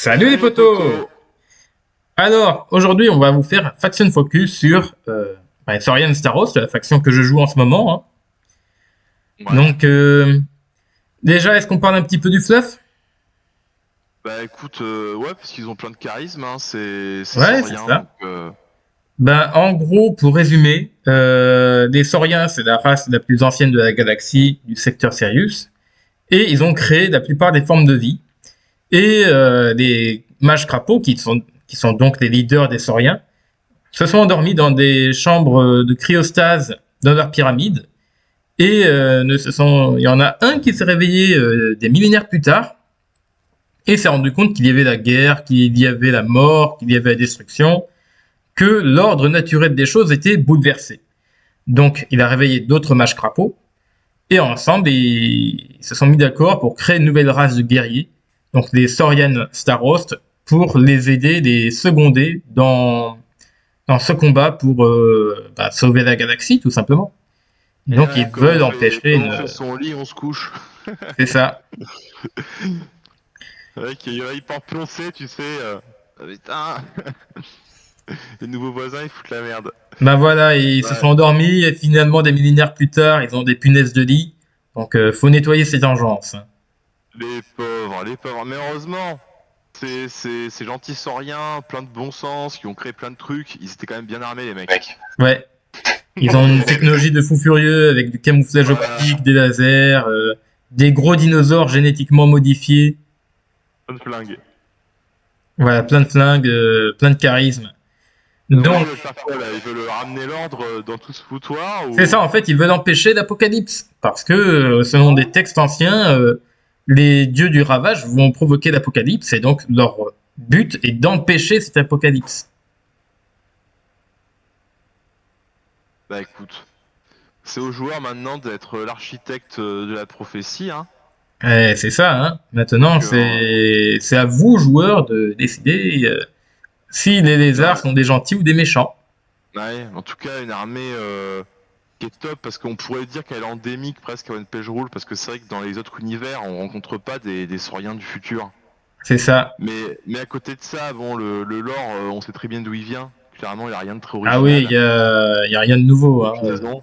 Salut les Salut les potos! potos. Alors, aujourd'hui, on va vous faire faction focus sur Saurian Staros, la faction que je joue en ce moment, hein. Ouais. Donc, déjà, est-ce qu'on parle un petit peu du fluff? Bah écoute, ouais, parce qu'ils ont plein de charisme, hein, c'est sans Ouais, c'est rien, ça. donc Ben, en gros, pour résumer, les Sauriens, c'est la race la plus ancienne de la galaxie du secteur Sirius, et ils ont créé la plupart des formes de vie. Et les mages crapauds, qui sont donc les leaders des Sauriens, se sont endormis dans des chambres de cryostase dans leur pyramide. Et il y en a un qui s'est réveillé des millénaires plus tard et s'est rendu compte qu'il y avait la guerre, qu'il y avait la mort, qu'il y avait la destruction, que l'ordre naturel des choses était bouleversé. Donc il a réveillé d'autres mages crapauds et ensemble ils se sont mis d'accord pour créer une nouvelle race de guerriers, donc les Saurian Starost, pour les aider, les seconder dans ce combat pour sauver la galaxie tout simplement. et Donc ouais, ils veulent empêcher comme on une... fait son lit, on se couche. C'est ça. Ouais, qu'il est hyper pioncé, tu sais. Ah, putain, les nouveaux voisins ils foutent la merde. Ben voilà, ils se sont Ouais, endormis et finalement des millénaires plus tard, ils ont des punaises de lit. Donc faut nettoyer ces engeances. les pauvres, mais heureusement, ces gentils sauriens, plein de bon sens, qui ont créé plein de trucs, ils étaient quand même bien armés les mecs. Ouais, ils ont une technologie de fou furieux avec du camouflage Voilà, optique, des lasers, des gros dinosaures génétiquement modifiés. bonne flingue. Voilà, plein de flingues, plein de charisme. Et donc là, ils Donc veulent faire quoi là? Ils veulent ramener l'ordre dans tout ce foutoir c'est ça, ou... en fait, ils veulent empêcher l'apocalypse. Parce que selon des Oh. textes anciens, les dieux du ravage vont provoquer l'apocalypse et donc leur but est d'empêcher cet apocalypse. Bah écoute, c'est aux joueurs maintenant d'être l'architecte de la prophétie, hein. C'est ça, hein. Maintenant, Donc, c'est à vous, joueurs, de décider si les lézards ouais, sont des gentils ou des méchants. ouais, en tout cas, une armée qui est top parce qu'on pourrait dire qu'elle est endémique presque à One Page Rule parce que c'est vrai que dans les autres univers, on rencontre pas des sauriens du futur. C'est ça. Mais à côté de ça, bon, le lore, on sait très bien d'où il vient. Clairement, il n'y a rien de très Ah oui, original. y a rien de nouveau, hein. Combinaison.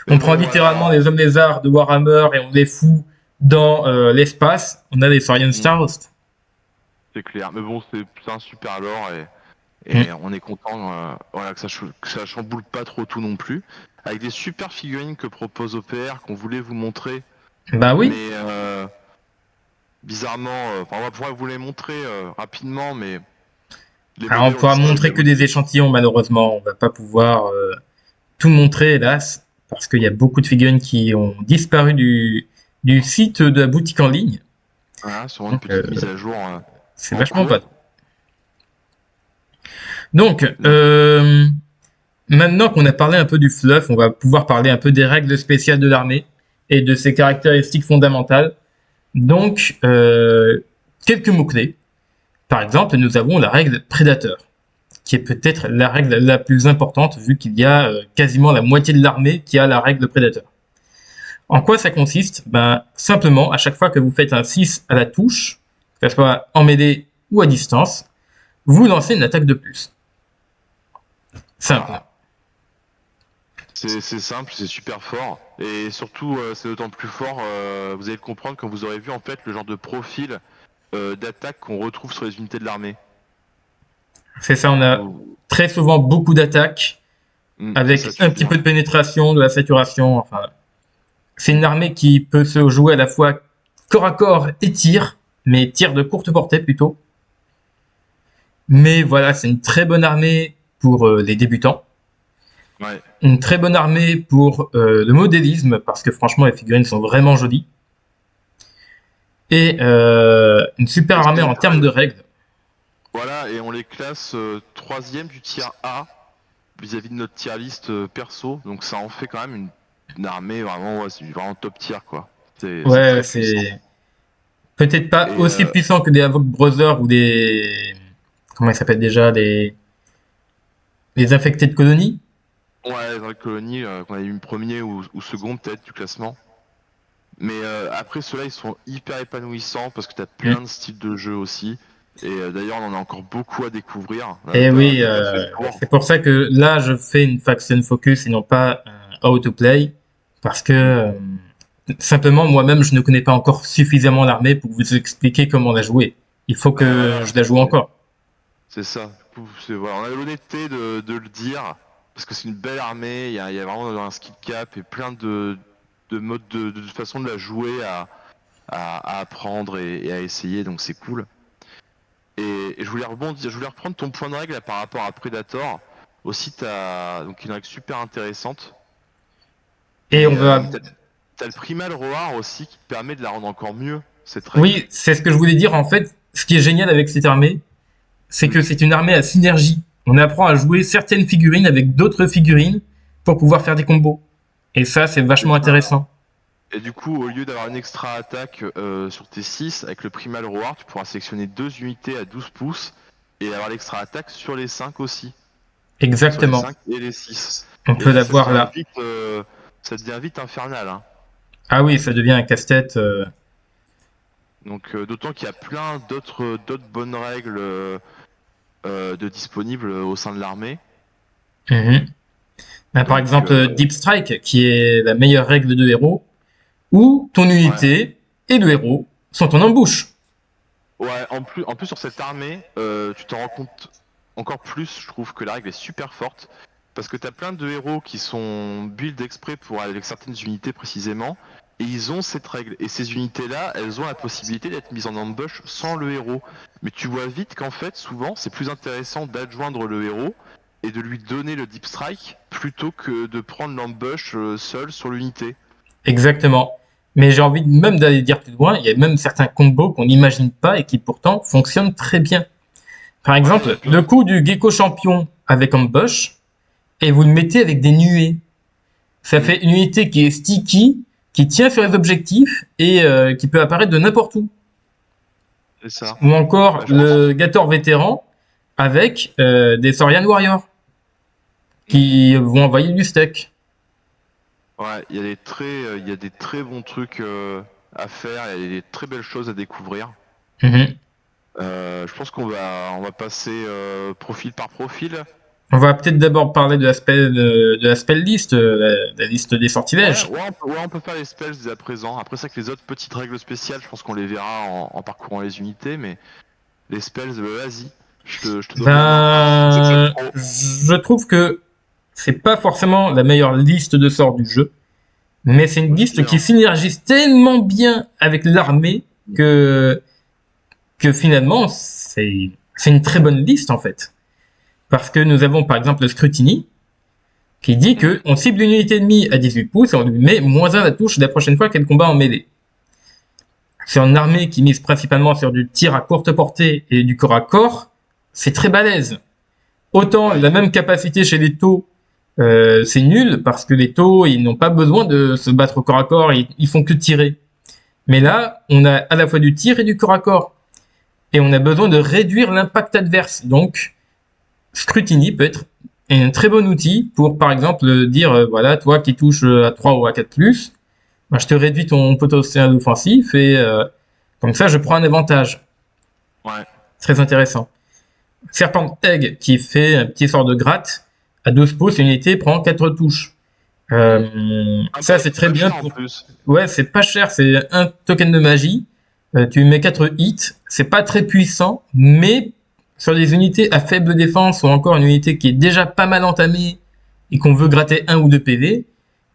On Mais prend bon, littéralement voilà. les hommes lézards de Warhammer et on les fout dans l'espace. On a les Saurian Mm, Stars. c'est clair. Mais bon, c'est un super lore et Mm. on est content voilà, que ça chamboule pas trop tout non plus. Avec des super figurines que propose OPR qu'on voulait vous montrer. Bah oui. Mais bizarrement, on va pouvoir vous les montrer rapidement, mais les Alors on modèles ont pourra disparu de montrer la que des boutique. échantillons, malheureusement. On va pas pouvoir tout montrer, hélas, parce qu'il y a beaucoup de figurines qui ont disparu du site de la boutique en ligne. Voilà, sûrement une Donc petite mise à jour c'est en vachement pas. cours. Donc, Donc, maintenant qu'on a parlé un peu du fluff, on va pouvoir parler un peu des règles spéciales de l'armée et de ses caractéristiques fondamentales. Donc, quelques mots-clés. Par exemple, nous avons la règle prédateur, qui est peut-être la règle la plus importante, vu qu'il y a quasiment la moitié de l'armée qui a la règle prédateur. En quoi ça consiste? Ben, simplement, à chaque fois que vous faites un 6 à la touche, que ce soit en mêlée ou à distance, vous lancez une attaque de plus. Simple. voilà. C'est simple, c'est super fort. Et surtout, c'est d'autant plus fort, vous allez le comprendre quand vous aurez vu en fait le genre de profil d'attaque qu'on retrouve sur les unités de l'armée. C'est ça, on a Vous- très souvent beaucoup d'attaques, Ça avec un tue petit peu bien. de pénétration, de la saturation, enfin. C'est une armée qui peut se jouer à la fois corps à corps et tir, mais tir de courte portée plutôt. Mais voilà, c'est une très bonne armée pour les débutants. Ouais. Une très bonne armée pour le modélisme, parce que franchement, les figurines sont vraiment jolies. Et une super Parce armée que, en termes de règles. voilà, et on les classe troisième du tiers A vis-à-vis de notre tier list perso. Donc ça en fait quand même une armée vraiment, ouais, c'est vraiment top tier quoi. C'est Ouais, très puissant. c'est peut-être pas Et aussi puissant que des Havoc Brothers ou des... Comment ils s'appellent déjà? Les infectés de colonie. ouais, dans la colonie, qu'on a eu premier ou second peut-être du classement. Mais après ceux-là ils sont hyper épanouissants parce que t'as plein Mm. de styles de jeu aussi. Et d'ailleurs, on en a encore beaucoup à découvrir. Et oui, T'as fait le tour. c'est pour ça que là, je fais une faction focus et non pas un how to play, parce que simplement, moi-même, je ne connais pas encore suffisamment l'armée pour vous expliquer comment la jouer. Il faut que Voilà, je la joue encore. c'est ça. Du coup, voilà, on a l'honnêteté de le dire, parce que c'est une belle armée, il y a vraiment un skill cap et plein de modes de façon de la jouer à apprendre et à essayer, donc c'est cool. Et je voulais rebondir, je voulais reprendre ton point de règle là, par rapport à Predator. Aussi, t'as donc une règle super intéressante. Et on va. T'as le Primal Roar aussi qui te permet de la rendre encore mieux, cette règle. Oui, c'est ce que je voulais dire. En fait, ce qui est génial avec cette armée, c'est que c'est une armée à synergie. On apprend à jouer certaines figurines avec d'autres figurines pour pouvoir faire des combos. Et ça, c'est vachement intéressant. Et du coup, au lieu d'avoir une extra attaque sur tes 6, avec le Primal Roar, tu pourras sélectionner 2 unités à 12 pouces et avoir l'extra attaque sur les 5 aussi. Exactement. Sur les 5 et les 6. On Et peut là, l'avoir là. Ça devient vite infernal. Hein. Ah oui, ça devient un casse-tête. Donc, d'autant qu'il y a plein d'autres bonnes règles de disponibles au sein de l'armée. Mhm. Ben, par exemple, Deep Strike, qui est la meilleure règle de héros, où ton unité et le héros sont en embouche. Ouais, en plus sur cette armée, tu t'en rends compte encore plus, je trouve que la règle est super forte. Parce que t'as plein de héros qui sont build exprès pour aller avec certaines unités précisément. Et ils ont cette règle. Et ces unités-là, elles ont la possibilité d'être mises en ambush sans le héros. Mais tu vois vite qu'en fait, souvent, c'est plus intéressant d'adjoindre le héros et de lui donner le deep strike plutôt que de prendre l'ambush seul sur l'unité. Exactement. Mais j'ai envie même d'aller dire plus loin, il y a même certains combos qu'on n'imagine pas et qui pourtant fonctionnent très bien. Par exemple, le coup du Gecko champion avec ambush, et vous le mettez avec des nuées. Ça fait une unité qui est sticky, qui tient sur les objectifs et qui peut apparaître de n'importe où. C'est ça. Ou encore le Gator vétéran avec des Saurian Warriors qui vont envoyer du steak. Ouais, il y a des très bons trucs à faire, il y a des très belles choses à découvrir. Mhm. Je pense qu'on va passer profil par profil. On va peut-être d'abord parler de la spell list, la liste des sortilèges. On peut faire les spells dès à présent. Après ça, que les autres petites règles spéciales, je pense qu'on les verra en parcourant les unités, mais les spells, vas-y. Je te donne la main. Je trouve que c'est pas forcément la meilleure liste de sorts du jeu, mais c'est une liste qui synergise tellement bien avec l'armée que finalement c'est une très bonne liste en fait. Parce que nous avons par exemple le Scrutiny, qui dit que on cible une unité ennemie à 18 pouces et on lui met -1 la touche la prochaine fois qu'elle combat en mêlée. C'est une armée qui mise principalement sur du tir à courte portée et du corps à corps, c'est très balèze. Autant la même capacité chez les taux, c'est nul parce que les taux ils n'ont pas besoin de se battre au corps à corps, ils font que tirer. Mais là, on a à la fois du tir et du corps à corps. Et on a besoin de réduire l'impact adverse. Donc, Scrutiny peut être un très bon outil pour, par exemple, dire, voilà, toi qui touches à 3 ou à 4+, ben, je te réduis ton potentiel offensif et comme ça, je prends un avantage. Ouais. Très intéressant. Serpent Egg qui fait un petit sort de gratte. À 12 pouces, l'unité prend 4 touches. Ça, c'est très bien. Ouais, c'est pas cher, c'est un token de magie. Tu mets 4 hits. C'est pas très puissant, mais sur des unités à faible défense ou encore une unité qui est déjà pas mal entamée et qu'on veut gratter 1 ou 2 PV,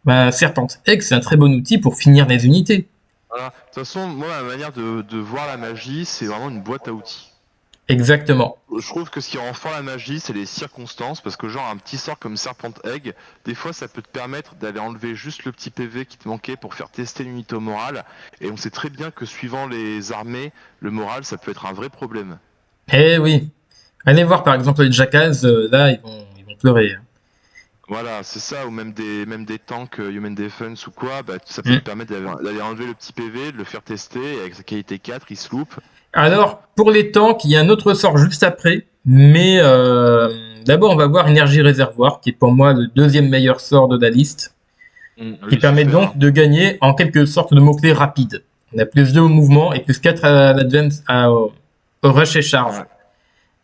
ben, Serpent Egg, c'est un très bon outil pour finir les unités. Voilà. De toute façon, moi, ma manière de voir la magie, c'est vraiment une boîte à outils. Exactement. Je trouve que ce qui rend fort la magie, c'est les circonstances, parce que genre un petit sort comme Serpent Egg, des fois ça peut te permettre d'aller enlever juste le petit PV qui te manquait pour faire tester l'unité au moral, et on sait très bien que suivant les armées, le moral ça peut être un vrai problème. Eh oui. Allez voir par exemple les Jackass, là ils vont pleurer. Voilà, c'est ça, ou même des tanks Human Defense ou quoi, bah, ça peut te permettre d'aller enlever le petit PV, de le faire tester, et avec sa qualité 4, il se loupe. Alors, pour les tanks, il y a un autre sort juste après, mais d'abord on va voir Énergie Réservoir, qui est pour moi le deuxième meilleur sort de la liste, qui permet donc de gagner en quelque sorte de mots-clés rapides. On a +2 au mouvement et +4 à l'advance rush et charge. Ouais.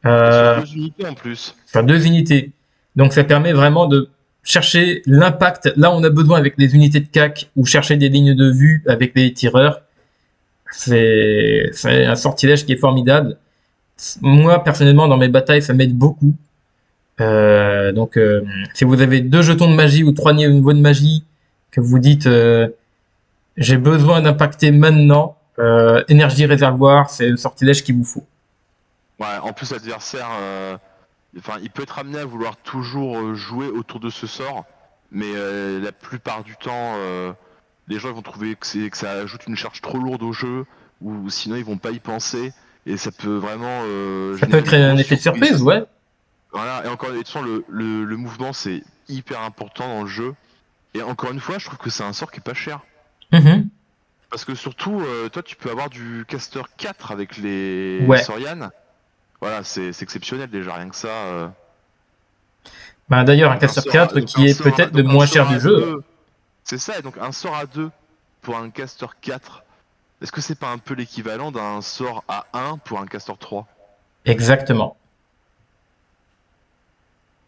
Euh, Sur 2 unités en plus. sur 2 unités. Donc ça permet vraiment de chercher l'impact. Là, on a besoin avec les unités de CAC ou chercher des lignes de vue avec les tireurs. C'est un sortilège qui est formidable. Moi, personnellement, dans mes batailles, ça m'aide beaucoup. Donc, si vous avez 2 jetons de magie ou 3 niveaux de magie, que vous dites j'ai besoin d'impacter maintenant, énergie réservoir, c'est le sortilège qu'il vous faut. Ouais, en plus l'adversaire, il peut être amené à vouloir toujours jouer autour de ce sort, mais la plupart du temps, les gens ils vont trouver que ça ajoute une charge trop lourde au jeu, ou sinon ils vont pas y penser, et ça peut vraiment Ça peut générer créer une un grosse effet de surprise, ouais. Voilà, et encore, et de toute façon, le mouvement c'est hyper important dans le jeu, et encore une fois, je trouve que c'est un sort qui est pas cher. Mhm. Parce que surtout, toi tu peux avoir du caster 4 avec les Ouais. Sorian. Voilà, c'est exceptionnel déjà, rien que ça. Bah, d'ailleurs, un Donc un caster sort 4 qui est peut-être le moins cher du jeu. deux. C'est ça, et donc un sort à 2 pour un caster 4. Est-ce que c'est pas un peu l'équivalent d'un sort à 1 pour un caster 3? Exactement.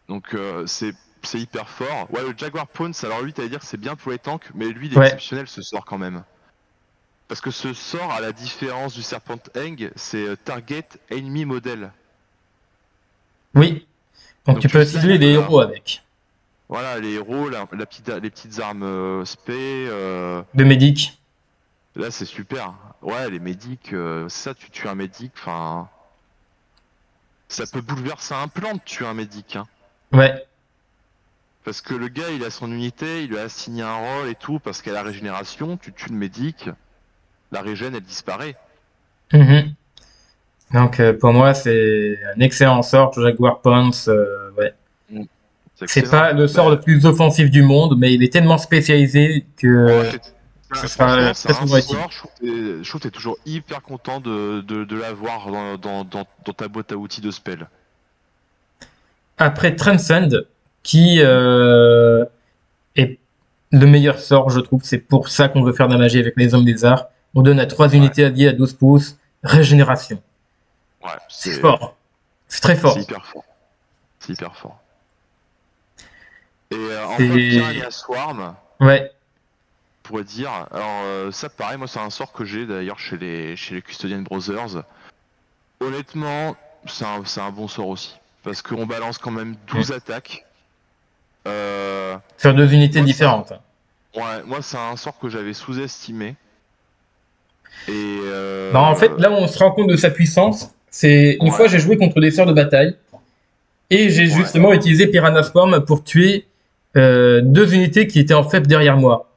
Donc c'est hyper fort. Ouais, le Jaguar Pounce, alors lui, t'allais dire que c'est bien pour les tanks, mais lui, il est Ouais. exceptionnel ce sort quand même. Parce que ce sort, à la différence du Serpent Hang, c'est Target Enemy Model. Oui. Donc tu peux slides, cibler les voilà. héros avec. Voilà, les héros, les petites armes spé. De médic. Là, c'est super. Ouais, les médics, c'est ça, tu tues un médic, enfin. Ça peut bouleverser un plan de tuer un médic, hein. Ouais. Parce que le gars, il a son unité, il lui a assigné un rôle et tout, parce qu'à la régénération, tu tues le médic, la régène, elle disparaît. Mhm. Donc pour moi, c'est un excellent sort, Jaguar Pounce. Ouais. C'est C'est excellent. pas le sort le plus offensif du monde, mais il est tellement spécialisé que ce sera Franchement, c'est très un souvent utile. sort, je trouve que t'es toujours hyper content de l'avoir dans ta boîte à outils de spell. Après Transcend, qui est le meilleur sort, je trouve. C'est pour ça qu'on veut faire de la magie avec les hommes des arts. On donne à 3 unités alliées à 12 pouces. Régénération. Ouais, C'est fort. C'est très fort. C'est hyper fort. C'est hyper fort. Et en C'est- mode Piranha Swarm, Ouais. on pourrait dire, alors ça pareil, moi c'est un sort que j'ai d'ailleurs chez les Custodian Brothers. Honnêtement, c'est un bon sort aussi. Parce qu'on balance quand même 12 attaques. Sur 2 unités Moi, différentes. Ouais, moi c'est un sort que j'avais sous-estimé. Et Bah, en fait, là où on se rend compte de sa puissance, c'est une Ouais. fois j'ai joué contre des sorts de bataille et j'ai justement utilisé Piranha Swarm pour tuer 2 unités qui étaient en fait derrière moi.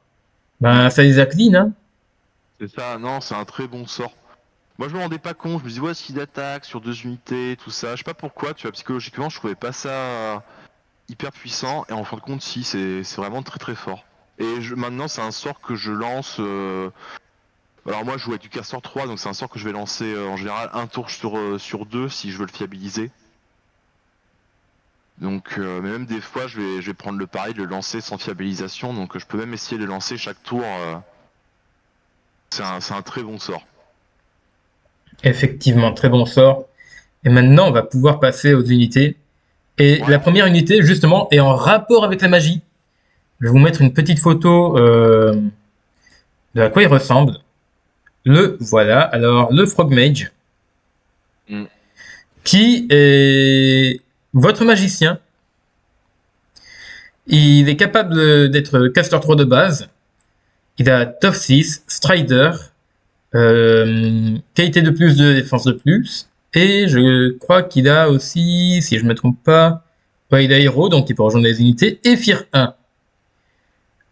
Ben, ça les a clean, hein. C'est ça, non, c'est un très bon sort. Moi je me rendais pas compte, je me disais ouais, s'il attaque sur 2 unités, tout ça, je sais pas pourquoi, tu vois, psychologiquement je trouvais pas ça hyper puissant, et en fin de compte si, c'est vraiment très très fort. Et maintenant c'est un sort que je lance, alors moi je joue avec du caster 3, donc c'est un sort que je vais lancer en général un tour sur 2 si je veux le fiabiliser. Donc mais même des fois je vais prendre le pari de le lancer sans fiabilisation, donc je peux même essayer de le lancer chaque tour. C'est un très bon sort. Effectivement, très bon sort. Et maintenant, on va pouvoir passer aux unités. Et Ouais. la première unité, justement, est en rapport avec la magie. Je vais vous mettre une petite photo de à quoi il ressemble. Voilà, alors le Frog Mage, qui est votre magicien. Il est capable d'être caster 3 de base. Il a Tough 6, Strider, qualité de plus, de défense de plus. Et je crois qu'il a aussi, si je ne me trompe pas, il a Hero, donc il peut rejoindre les unités, et Fear 1.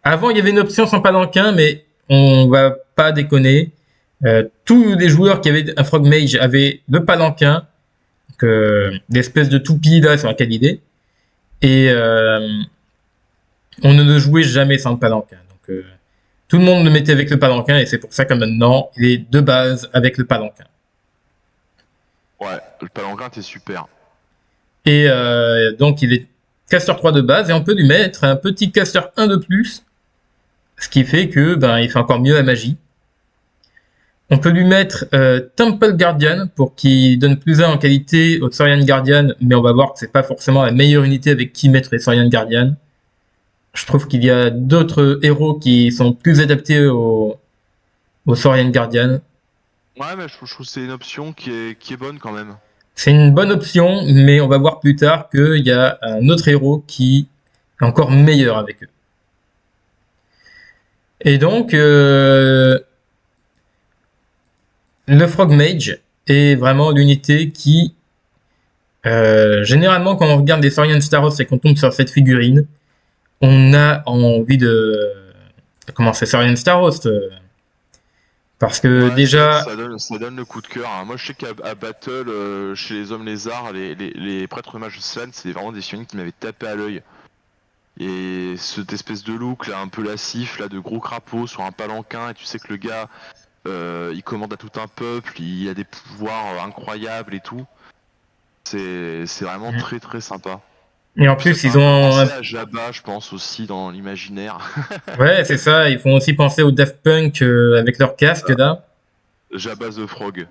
Avant, il y avait une option sans palanquin, mais on va pas déconner. Tous les joueurs qui avaient un Frog Mage avaient le palanquin, l'espèce de toupie là sur laquelle il est. Et on ne le jouait jamais sans le palanquin. Donc tout le monde le mettait avec le palanquin, et c'est pour ça que maintenant, il est de base avec le palanquin. Ouais, le palanquin t'es super. Et donc il est caster 3 de base, et on peut lui mettre un petit caster 1 de plus, ce qui fait que il fait encore mieux la magie. On peut lui mettre Temple Guardian pour qu'il donne plus 1 en qualité au Saurian Guardian, mais on va voir que c'est pas forcément la meilleure unité avec qui mettre les Saurian Guardian. Je trouve qu'il y a d'autres héros qui sont plus adaptés au Saurian Guardian. Ouais, mais je trouve que c'est une option qui est bonne quand même. C'est une bonne option, mais on va voir plus tard qu'il y a un autre héros qui est encore meilleur avec eux. Et donc, le Frog Mage est vraiment l'unité qui, généralement, quand on regarde les Saurian Staros et qu'on tombe sur cette figurine, on a envie de commencer Saurian Staros. Parce que Ouais, déjà, ça donne le coup de cœur, hein. Moi, je sais qu'à Battle, chez les hommes lézards, les prêtres mages Slan, c'est vraiment des figurines qui m'avaient tapé à l'œil. Et cette espèce de look là, un peu lascif, là, de gros crapauds sur un palanquin, et tu sais que le gars, il commande à tout un peuple, il a des pouvoirs incroyables et tout. C'est vraiment très très sympa. et en Puis ça plus, fait ils un peu ont, penser à Jabba, je pense aussi dans l'imaginaire. ouais, c'est ça, ils font aussi penser au Daft Punk avec leur casque là. Jabba the Frog.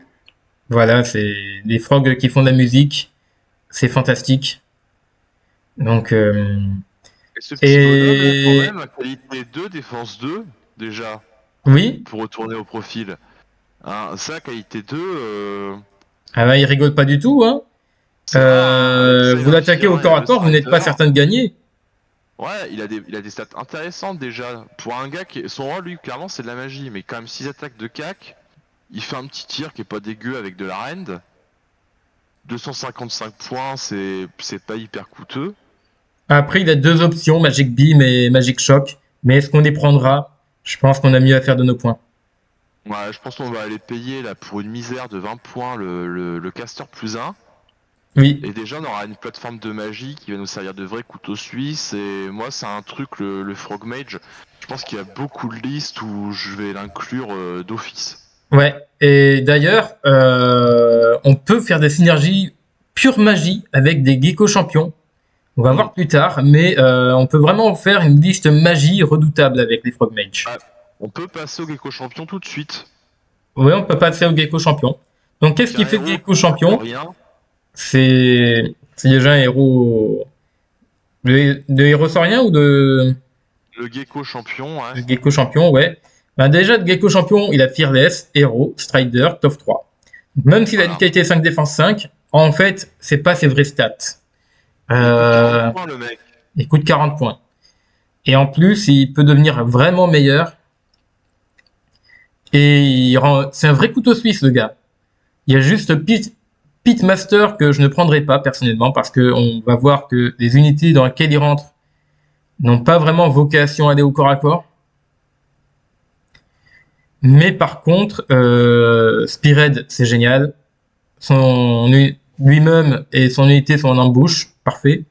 Voilà, c'est des frogs qui font de la musique, c'est fantastique. Donc, Et ce petit bonhomme là, quand et même, qualité 2, défense 2, déjà, oui, pour retourner au profil. Hein, ça, qualité 2, ah bah, il rigole pas du tout, hein. c'est rare, hein. Tu sais, il Vous a un l'attaquez au Firin, il corps a à le corps, vous n'êtes pas Strider. certain de gagner. Ouais, il a des stats intéressantes déjà. Pour un gars qui. Son rôle, lui, clairement, c'est de la magie. Mais quand même, 6 attaques de cac, il fait un petit tir qui est pas dégueu avec de la rend. 255 points, c'est pas hyper coûteux. Après, il a deux options, Magic Beam et Magic Shock. Mais est-ce qu'on les prendra? Je pense qu'on a mieux à faire de nos points. Ouais, je pense qu'on va aller payer là pour une misère de 20 points le caster plus 1. Oui, Et déjà, on aura une plateforme de magie qui va nous servir de vrai couteau suisse. Et moi, c'est un truc, le Frog Mage. Je pense qu'il y a beaucoup de listes où je vais l'inclure d'office. ouais. Et d'ailleurs, on peut faire des synergies pure magie avec des geckos champions. On va Hmm. voir plus tard, mais on peut vraiment faire une liste magie redoutable avec les Frog Mage. Ah, on peut passer au Gecko Champion tout de suite. Oui, on peut passer au gecko champion. Donc, qu'est-ce C'est qui un fait le héros gecko qui coûte champion? rien. C'est déjà un héros. De héros saurien ou Le Gecko Champion, ouais. de gecko champion, ouais. Ben déjà, de gecko champion, il a Fearless, héros, Strider, top 3. Même s'il a une Voilà. qualité 5 défense 5, en fait, c'est pas ses vrais stats. Il coûte 40 Euh, points le mec. il coûte 40 points. Et en plus, il peut devenir vraiment meilleur. C'est un vrai couteau suisse, le gars. Il y a juste Pitmaster que je ne prendrai pas personnellement parce qu'on va voir que les unités dans lesquelles il rentre n'ont pas vraiment vocation à aller au corps à corps. Mais par contre, Spearhead, c'est génial. Lui-même et son unité sont en embouche, parfait.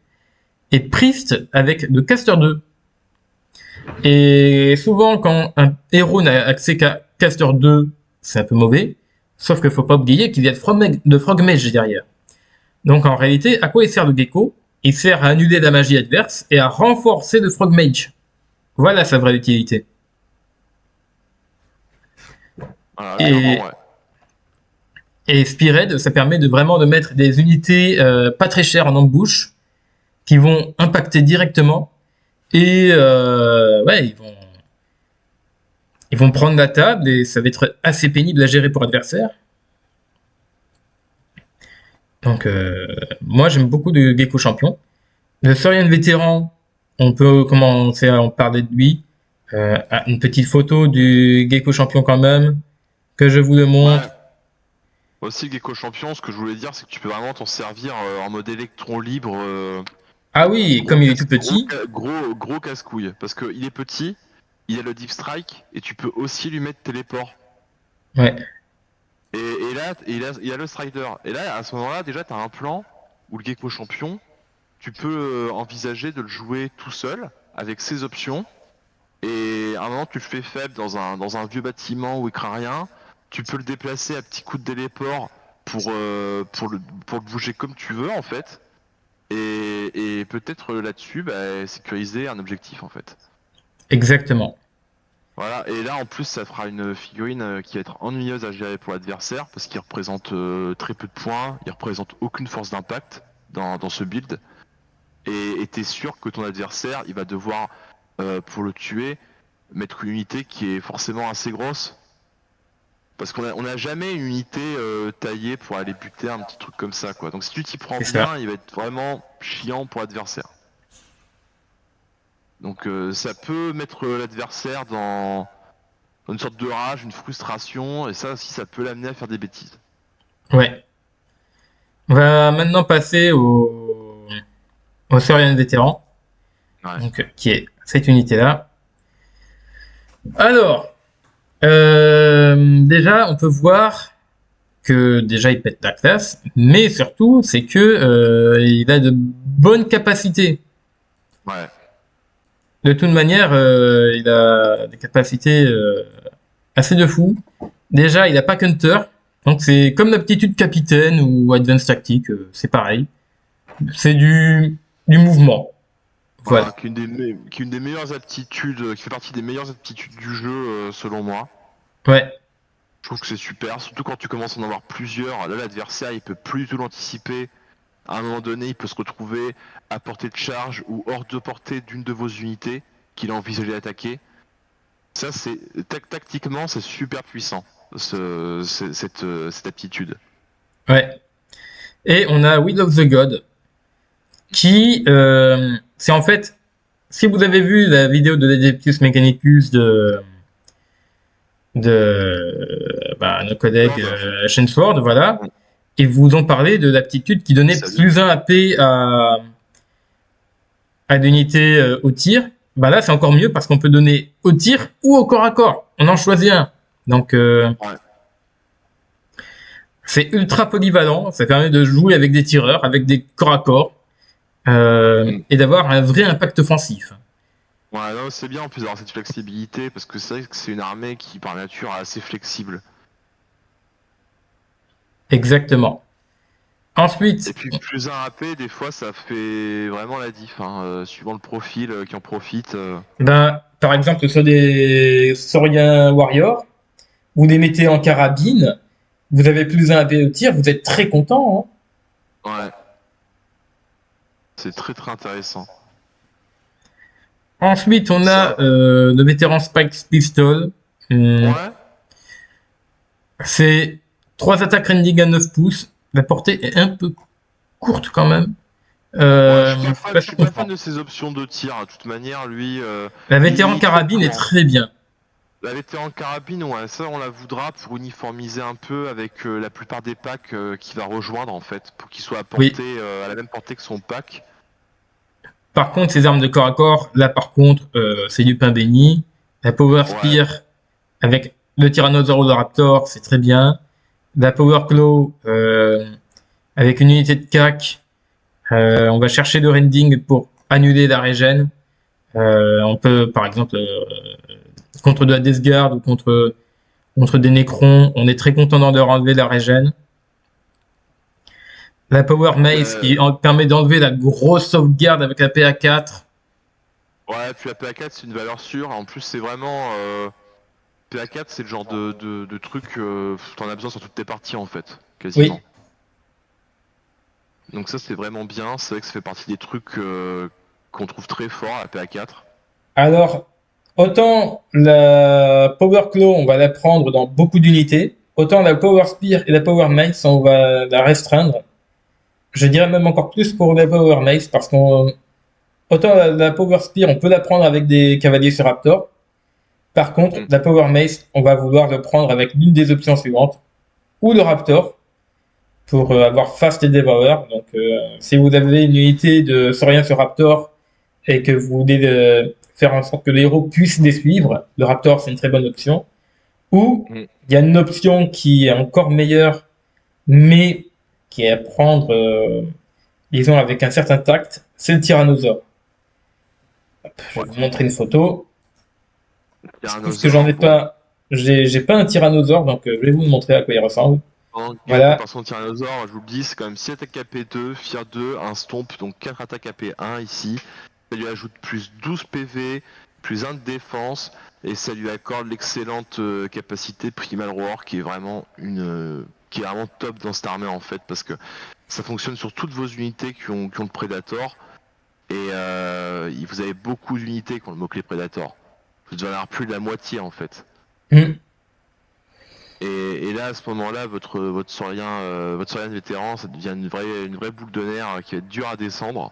Et Priest avec le Caster 2. Et souvent, quand un héros n'a accès qu'à Caster 2, c'est un peu mauvais. Sauf qu'il ne faut pas oublier qu'il y a de Frog Mage derrière. Donc en réalité, à quoi il sert le gecko? Il sert à annuler la magie adverse et à renforcer le Frog Mage. Voilà sa vraie utilité. Voilà, Et, clairement, ouais. et Spearhead, ça permet de vraiment de mettre des unités pas très chères en embouche qui vont impacter directement et ouais, ils vont prendre la table et ça va être assez pénible à gérer pour l'adversaire. Donc moi j'aime beaucoup de Gecko champion. Le Saurian vétéran, on peut commencer à en parler de lui. Une petite photo du Gecko champion quand même, que je vous le montre. Ouais. Aussi, le Gecko Champion, ce que je voulais dire, c'est que tu peux vraiment t'en servir en mode électron libre. Ah oui, comme il est tout petit. Gros casse-couille. Parce qu'il est petit, il a le Deep Strike, et tu peux aussi lui mettre téléport. Ouais, Et là, il a le Strider. Et là, à ce moment-là, déjà, t'as un plan où le Gecko Champion, tu peux envisager de le jouer tout seul, avec ses options. Et à un moment, tu le fais faible dans un vieux bâtiment où il craint rien. Tu peux le déplacer à petits coups de téléport pour le bouger comme tu veux, en fait. Et peut-être là-dessus, sécuriser un objectif, en fait. exactement. Voilà, et là en plus ça fera une figurine qui va être ennuyeuse à gérer pour l'adversaire parce qu'il représente très peu de points, il représente aucune force d'impact dans ce build. Et t'es sûr que ton adversaire il va devoir, pour le tuer, mettre une unité qui est forcément assez grosse. Parce on a jamais une unité taillée pour aller buter un petit truc comme ça quoi. Donc si tu t'y prends C'est ça. bien, il va être vraiment chiant pour l'adversaire. Donc ça peut mettre l'adversaire dans une sorte de rage, une frustration, et ça aussi ça peut l'amener à faire des bêtises. Ouais. On va maintenant passer au Saurian vétéran, Ouais. donc, qui est cette unité-là. Alors, déjà, on peut voir que déjà il pète la classe, mais surtout, c'est que il a de bonnes capacités. Ouais. De toute manière, il a des capacités assez de fou. Déjà, il a pas Counter, donc c'est comme l'aptitude capitaine ou Advanced Tactique, c'est pareil. C'est du mouvement. Voilà, Voilà. qui est une des meilleures aptitudes, qui fait partie des meilleures aptitudes du jeu selon moi. Ouais, Je trouve que c'est super, surtout quand tu commences à en avoir plusieurs. Là, l'adversaire, il peut plus du tout l'anticiper. À un moment donné, il peut se retrouver à portée de charge ou hors de portée d'une de vos unités qu'il a envisagé d'attaquer. Ça, c'est tactiquement, c'est super puissant, cette aptitude. ouais. Et on a Will of the God, qui, c'est en fait, si vous avez vu la vidéo de l'Adeptus Mechanicus de nos collègues Sword. Chainsword, voilà, Mm. ils vous ont parlé de l'aptitude qui donnait Salut. plus 1 AP à l'unité au tir. Bah là, c'est encore mieux parce qu'on peut donner au tir ou au corps à corps. On en choisit un. Donc, Ouais. c'est ultra polyvalent. Ça permet de jouer avec des tireurs, avec des corps à corps, Mm. et d'avoir un vrai impact offensif. Ouais, non, c'est bien en plus d'avoir cette flexibilité parce que c'est vrai que c'est une armée qui par nature est assez flexible. Exactement. Et Ensuite, puis plus un AP, des fois ça fait vraiment la diff, hein, suivant le profil qui en profite. ben, par exemple, sur des Sauriens Warriors, vous les mettez en carabine, vous avez plus un AP au tir, vous êtes très content. Hein. Ouais, c'est très très intéressant. Ensuite, on a Ça, le vétéran Spike Pistol. ouais. C'est 3 attaques rending à 9 pouces. La portée est un peu courte quand même. Ouais, Ça je se suis pas fan comprend. de ses options de tir. De toute manière, lui, La il vétéran est trop carabine est court. très bien. La vétéran carabine, ouais, ça on la voudra pour uniformiser un peu avec la plupart des packs qu'il va rejoindre en fait, pour qu'il soit à Oui. portée, à la même portée que son pack. Par contre, ces armes de corps à corps, là par contre, c'est du pain béni. La Power Ouais, Spear avec le Tyrannosaurus Raptor, c'est très bien. La Power Claw avec une unité de CAC. On va chercher le rending pour annuler la régène. On peut, par exemple, contre de la Death Guard ou contre des Necrons, on est très content d'en enlever la régène. La Power Mace la- qui permet d'enlever la grosse sauvegarde avec la PA4. ouais, puis la PA4 c'est une valeur sûre. En plus, c'est vraiment PA4, c'est le genre de truc, t'en as besoin sur toutes tes parties en fait, Oui. quasiment. Donc ça c'est vraiment bien. C'est vrai que ça fait partie des trucs qu'on trouve très fort à la PA4. Alors, autant la Power Claw, on va la prendre dans beaucoup d'unités, autant la Power Spear et la Power Mace, on va la restreindre. Je dirais même encore plus pour la Power Mace, parce qu'on autant la Power Spear, on peut la prendre avec des cavaliers sur Raptor. Par contre, Mm. la Power Mace, on va vouloir le prendre avec l'une des options suivantes, ou le Raptor, pour avoir Fast et Devour. Donc, si vous avez une unité de Saurien sur Raptor et que vous voulez faire en sorte que les héros puissent les suivre, le Raptor, c'est une très bonne option. Ou Mm. il y a une option qui est encore meilleure, mais qui est à prendre, disons, avec un certain tact, c'est le Tyrannosaure. Je vais Ouais. vous montrer une photo. Puisque j'en Tyrannosaure, ai bon. pas, j'ai pas un Tyrannosaure, donc je vais vous montrer à quoi il ressemble. En gameplay Voilà, par son tyrannosaure, je vous le dis, c'est quand même 6 attaques AP2, Fear 2, un Stomp, donc 4 attaques AP1 ici. Ça lui ajoute plus 12 PV, plus 1 de défense, et ça lui accorde l'excellente capacité Primal Roar qui est vraiment top dans cette armée en fait, parce que ça fonctionne sur toutes vos unités qui ont le Predator, et vous avez beaucoup d'unités qui ont le mot-clé Predator. Vous devez en avoir plus de la moitié en fait. Mm. Et là, à ce moment-là, votre saurien de vétéran, ça devient une vraie boule de nerfs qui va être dure à descendre.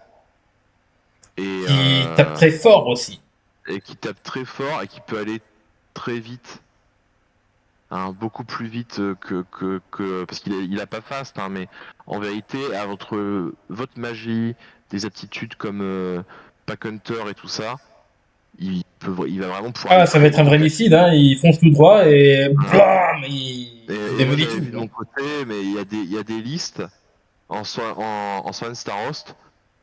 Et, Qui tape très fort aussi. et qui tape très fort et qui peut aller très vite. Hein, beaucoup plus vite que parce qu'il a pas fast, hein, mais en vérité, à votre magie, des aptitudes comme Pack Hunter et tout ça, il va vraiment pouvoir aller Ah, ça va très être un vite, en vrai fait. missile, hein. Il fonce tout droit et Voilà. blam, il Et moi démolit j'avais tout. vu de mon côté, mais il y a des listes en Swan Starost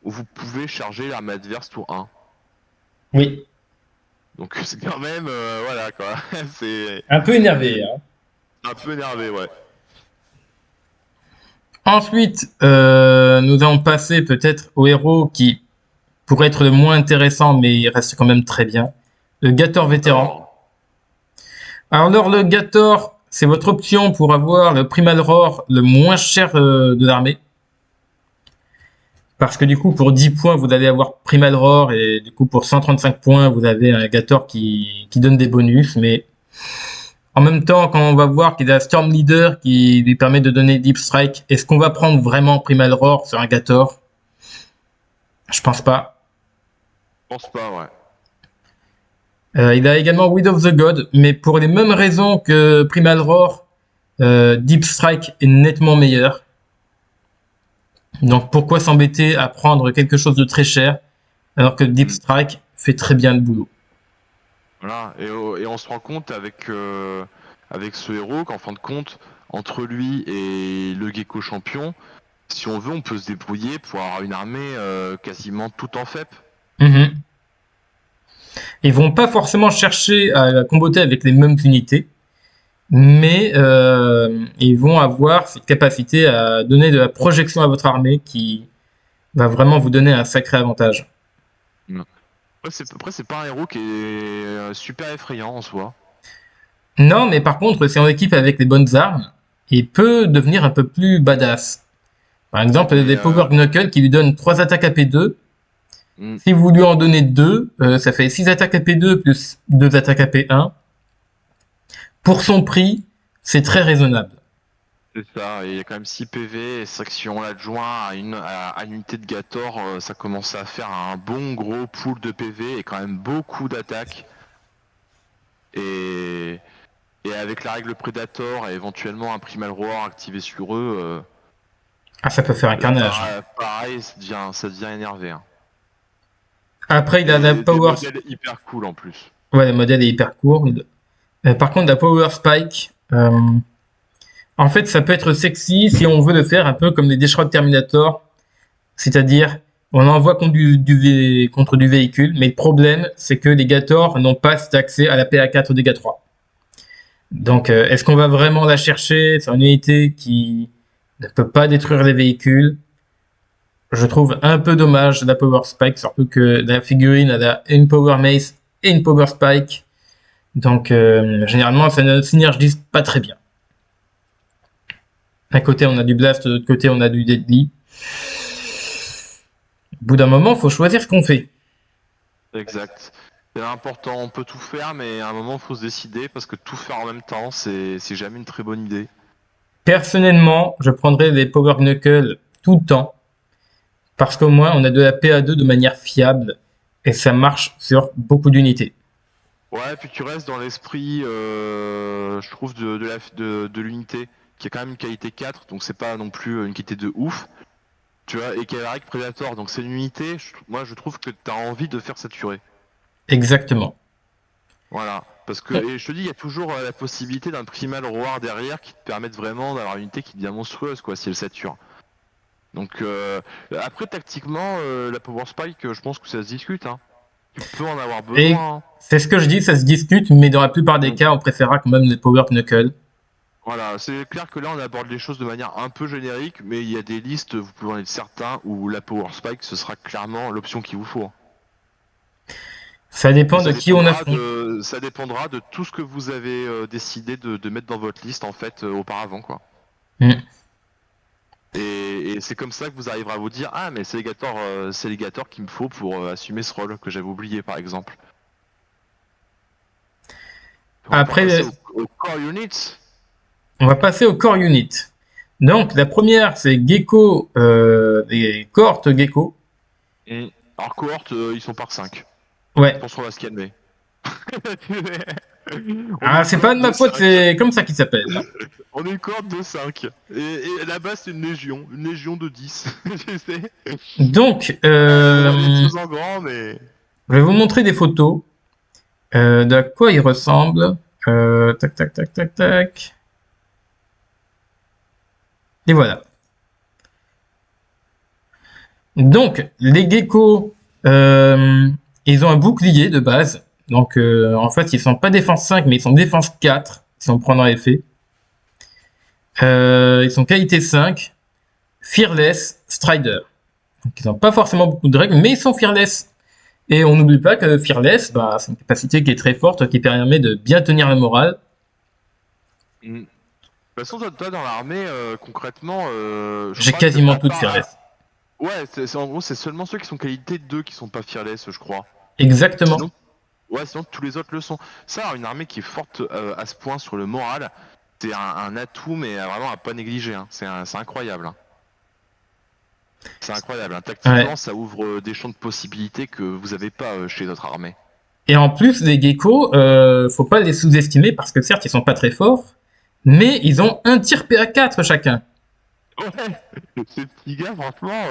où vous pouvez charger l'armée adverse tour 1. Oui, Donc c'est quand même voilà quoi. C'est un peu énervé, hein. un peu énervé, ouais. Ensuite, nous allons passer peut-être au héros qui pourrait être le moins intéressant, mais il reste quand même très bien. Le Gator vétéran. Alors le Gator, c'est votre option pour avoir le Primal Roar le moins cher de l'armée. Parce que du coup, pour 10 points, vous allez avoir Primal Roar, et du coup, pour 135 points, vous avez un Gator qui donne des bonus. Mais en même temps, quand on va voir qu'il a Storm Leader qui lui permet de donner Deep Strike, est-ce qu'on va prendre vraiment Primal Roar sur un Gator? Je pense pas. Je pense pas, ouais. Il a également Widow of the God, mais pour les mêmes raisons que Primal Roar, Deep Strike est nettement meilleur. Donc pourquoi s'embêter à prendre quelque chose de très cher alors que Deep Strike fait très bien le boulot. Voilà, et on se rend compte avec ce héros qu'en fin de compte, entre lui et le Gecko champion, si on veut, on peut se débrouiller pour avoir une armée quasiment toute en FEP. Mm-hmm. Ils vont pas forcément chercher à comboter avec les mêmes unités, mais ils vont avoir cette capacité à donner de la projection à votre armée qui va vraiment vous donner un sacré avantage. Après, c'est pas un héros qui est super effrayant en soi. Non, mais par contre, si on équipe avec les bonnes armes, il peut devenir un peu plus badass. Par exemple, des Power Knuckle qui lui donnent 3 attaques AP2. Si vous lui en donnez 2, ça fait 6 attaques AP2 plus 2 attaques AP1. Pour son prix, c'est très raisonnable. C'est ça, il y a quand même 6 PV, et c'est vrai que si on l'adjoint à une unité de Gator, ça commence à faire un bon gros pool de PV et quand même beaucoup d'attaques. Et avec la règle Predator et éventuellement un Primal Roar activé sur eux, ça peut faire un carnage. Pareil, ça devient énervé. Hein. Après, il a la Power... Des modèles hyper cool en plus. Ouais, le modèle est hyper court. Par contre, la Power Spike... en fait, ça peut être sexy si on veut le faire un peu comme les Destruct Terminator. C'est-à-dire, on envoie contre du véhicule, mais le problème, c'est que les Gators n'ont pas cet accès à la PA4 dégâts 3. Donc, est-ce qu'on va vraiment la chercher sur une unité qui ne peut pas détruire les véhicules? Je trouve un peu dommage la Power Spike, surtout que la figurine elle a une Power Mace et une Power Spike. Donc, généralement, ça ne synergise pas très bien. D'un côté, on a du Blast, de l'autre côté, on a du Deadly. Au bout d'un moment, il faut choisir ce qu'on fait. Exact. C'est important, on peut tout faire, mais à un moment, il faut se décider, parce que tout faire en même temps, c'est jamais une très bonne idée. Personnellement, je prendrais les Power Knuckle tout le temps, parce qu'au moins, on a de la PA2 de manière fiable, et ça marche sur beaucoup d'unités. Ouais, puis tu restes dans l'esprit, je trouve, de l'unité, qui a quand même une qualité 4, donc c'est pas non plus une qualité de ouf. Tu vois, et qui a la règle Predator, donc c'est une unité, moi je trouve que t'as envie de faire saturer. Exactement. Voilà, parce que, et je te dis, il y a toujours la possibilité d'un Primal Roar derrière qui te permette vraiment d'avoir une unité qui devient monstrueuse, quoi, si elle sature. Donc, après, tactiquement, la Power Spike, je pense que ça se discute, hein. Tu peux en avoir besoin. Et hein. c'est ce que je dis, ça se discute, mais dans la plupart des cas, on préférera quand même les Power Knuckle. Voilà, c'est clair que là on aborde les choses de manière un peu générique, mais il y a des listes, vous pouvez en être certain, où la Power Spike ce sera clairement l'option qu'il vous faut. Ça dépend de qui on affronte. ça dépendra de tout ce que vous avez décidé de mettre dans votre liste en fait auparavant quoi. Mm. Et c'est comme ça que vous arriverez à vous dire ah mais c'est l'alligator qu'il me faut pour assumer ce rôle que j'avais oublié par exemple. On va Après, passer au core units. on va passer au core unit. Donc, la première, c'est Gecko, des cohortes Gecko. Alors cohorte, ils sont par 5. Ouais. Je pense qu'on va se calmer. Ah, c'est pas de ma faute, c'est comme ça qu'il s'appelle. On est une cohorte de 5. Et là-bas, c'est une légion de 10. Tu sais. Donc, Les choses en grand, mais. je vais vous montrer des photos de quoi ils ressemblent. Tac, tac, tac, tac, tac. Et voilà. Donc, les geckos, ils ont un bouclier de base. Donc, en fait, ils sont pas défense 5, mais ils sont défense 4, si on prend dans les faits. Ils sont qualité 5, fearless, strider. Donc, ils n'ont pas forcément beaucoup de règles, mais ils sont fearless. Et on n'oublie pas que fearless, bah, c'est une capacité qui est très forte, qui permet de bien tenir le moral. De toute façon, toi dans l'armée, concrètement, j'ai quasiment toutes fearless. Ouais, en gros, c'est seulement ceux qui sont qualité 2 qui sont pas fearless, je crois. Exactement. Sinon tous les autres le sont. Ça, une armée qui est forte à ce point sur le moral, c'est un atout, mais vraiment à pas négliger. Hein. C'est incroyable. Hein. C'est incroyable. Hein. Tactiquement, ça ouvre des champs de possibilités que vous avez pas chez les autres armées. Et en plus, les geckos, faut pas les sous-estimer parce que certes, ils sont pas très forts, mais ils ont un tir PA4 chacun. Ouais, ces petits gars, franchement,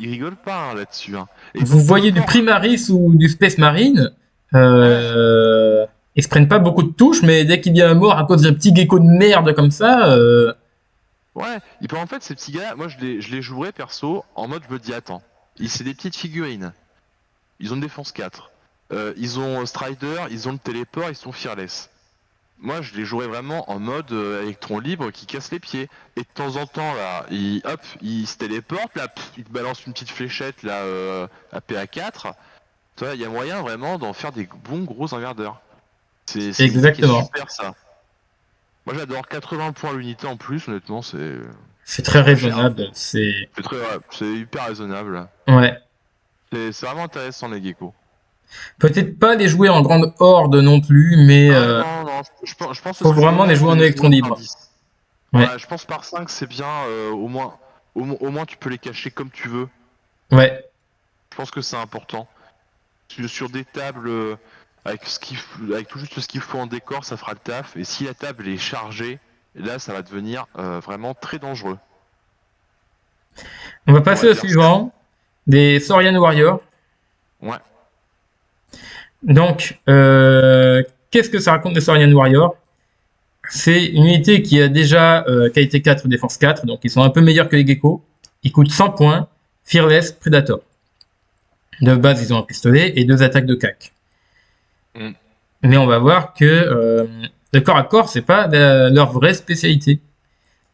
ils rigolent pas hein, là-dessus. Hein. Vous voyez du Primaris ou du Space Marine, ils se prennent pas beaucoup de touches, mais dès qu'il y a un mort à cause d'un petit gecko de merde comme ça, ouais, en fait, ces petits gars, moi je les jouerais perso en mode je me dis attends, c'est des petites figurines. Ils ont une défense 4. Ils ont Strider, ils ont le téléport, ils sont fearless. Moi je les jouerais vraiment en mode électron libre qui casse les pieds. Et de temps en temps là, ils se téléportent, là, ils te balancent une petite fléchette là à PA4. Toi, il y a moyen vraiment d'en faire des bons gros emmerdeurs. C'est exactement. super ça. Moi j'adore 80 points l'unité en plus, honnêtement c'est très raisonnable. C'est hyper raisonnable. Ouais. C'est vraiment intéressant les geckos. Peut-être pas les jouer en grande horde non plus, mais non, je pense que faut vraiment les jouer en électron libre. Ouais. Je pense par 5 c'est bien, au moins tu peux les cacher comme tu veux. Ouais. Je pense que c'est important. Sur des tables avec tout juste ce qu'il faut en décor, ça fera le taf. Et si la table est chargée, là ça va devenir vraiment très dangereux. On va passer au suivant, des Saurian Warriors. Ouais. Donc, qu'est-ce que ça raconte des Saurian Warriors? C'est une unité qui a déjà qualité 4, défense 4, donc ils sont un peu meilleurs que les geckos. Ils coûtent 100 points, fearless, predator. De base, ils ont un pistolet et 2 attaques de cac. Mais on va voir que le corps à corps, c'est pas leur vraie spécialité.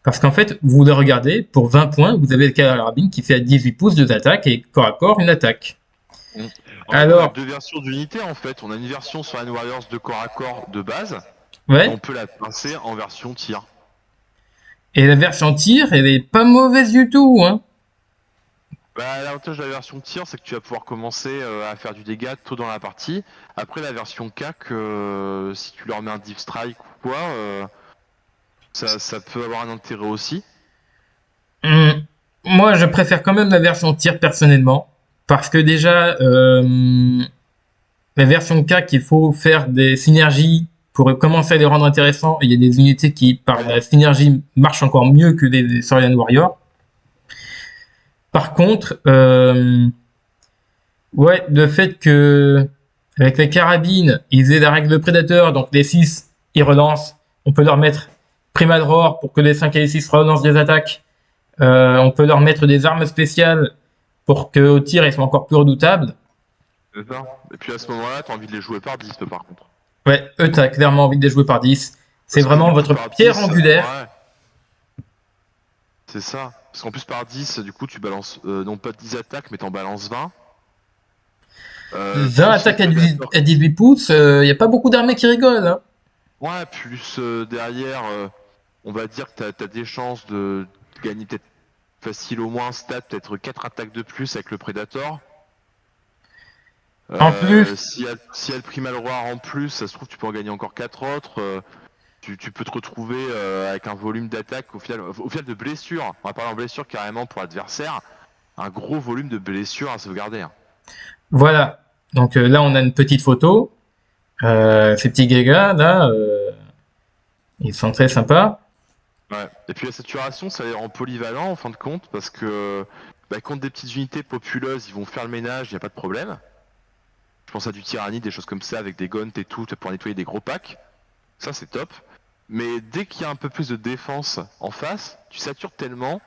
Parce qu'en fait, vous le regardez, pour 20 points, vous avez le carabine qui fait à 18 pouces 2 attaques et corps à corps une attaque. Alors, on a 2 versions d'unité en fait. On a une version sur Saurian Warriors de corps à corps de base. Ouais. On peut la passer en version tir. Et la version tir, elle est pas mauvaise du tout, hein. Bah, l'avantage de la version tir, c'est que tu vas pouvoir commencer à faire du dégât tôt dans la partie. Après la version CAC, si tu leur mets un deep strike ou quoi, ça peut avoir un intérêt aussi. Moi, je préfère quand même la version tir personnellement, parce que déjà, la version CAC, il faut faire des synergies pour commencer à les rendre intéressants. Il y a des unités qui, par la synergie, marchent encore mieux que les Saurian Warriors. Par contre, ouais, le fait que avec les carabines, ils aient la règle de prédateur, donc les 6, ils relancent. On peut leur mettre Primadror pour que les 5 et les 6 relancent des attaques. On peut leur mettre des armes spéciales pour qu'au tir, ils soient encore plus redoutables. C'est ça. Et puis à ce moment-là, t'as envie de les jouer par 10 par contre. Ouais, eux, t'as clairement envie de les jouer par 10. C'est vraiment votre pierre angulaire. Ouais. C'est ça. Parce qu'en plus par 10, du coup, tu balances non pas 10 attaques, mais t'en balances 20. 20 attaques à 18 pouces, il n'y a pas beaucoup d'armées qui rigolent. Hein. Ouais, plus derrière, on va dire que t'as des chances de gagner peut-être facile au moins stat, peut-être 4 attaques de plus avec le Predator. En plus, Si y a le Primal Roar en plus, ça se trouve tu peux en gagner encore 4 autres. Tu peux te retrouver avec un volume d'attaque au final de blessures. On va parler en blessure carrément pour l'adversaire. Un gros volume de blessures à sauvegarder. Hein. voilà. Donc là, on a une petite photo. Ces petits gars là, ils sont très sympas. Ouais. Et puis la saturation, ça les rend polyvalents en fin de compte parce que contre des petites unités populeuses, ils vont faire le ménage, il n'y a pas de problème. Je pense à du tyrannie, des choses comme ça avec des gaunts et tout pour nettoyer des gros packs. Ça c'est top. Mais dès qu'il y a un peu plus de défense en face, tu satures tellement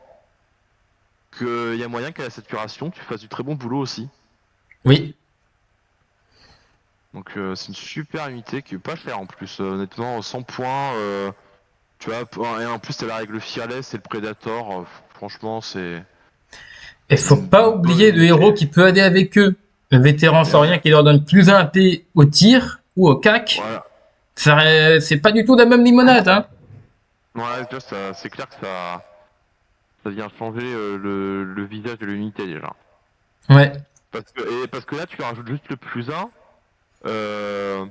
qu'il y a moyen qu'à la saturation, tu fasses du très bon boulot aussi. Oui. Donc c'est une super unité qui est pas chère en plus. Honnêtement, 100 points. Tu vois, et en plus t'as la règle Fearless et le Predator. Franchement, c'est. Et faut une pas bonne oublier le unité. héros qui peut aller avec eux. Le vétéran saurien qui leur donne plus 1 AP au tir ou au cac. Voilà. C'est pas du tout la même limonade. Hein. Ouais, déjà, c'est clair que ça vient changer le visage de l'unité déjà. Ouais. Parce que là, tu rajoutes juste le plus 1.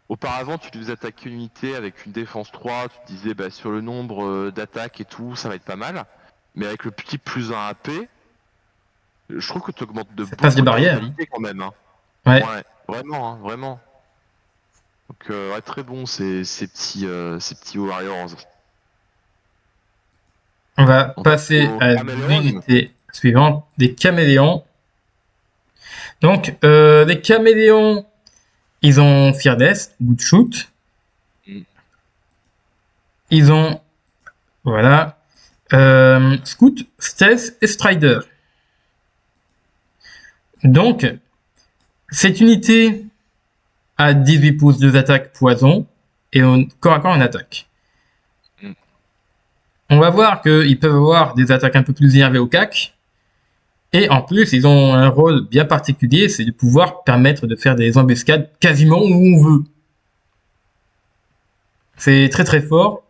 Auparavant, tu devais attaquer une unité avec une défense 3, tu te disais sur le nombre d'attaques et tout, ça va être pas mal. Mais avec le petit plus 1 AP, je trouve que tu augmentes de Ça passe des beaucoup de barrières. létalité quand même. Hein. Ouais. Ouais, vraiment, hein, vraiment. Donc, ouais, très bon ces petits Warriors. On va On passe passer au à Caméléon. l'unité suivante, des caméléons. Donc, les caméléons, ils ont Fearless, Good Shoot. Mm. Ils ont, voilà, Scout, Stealth et Strider. Donc, cette unité a 18 pouces, 2 attaques poison et corps à corps une attaque. Mm. On va voir qu'ils peuvent avoir des attaques un peu plus énervées au cac. Et en plus, ils ont un rôle bien particulier, c'est de pouvoir permettre de faire des embuscades quasiment où on veut. C'est très très fort.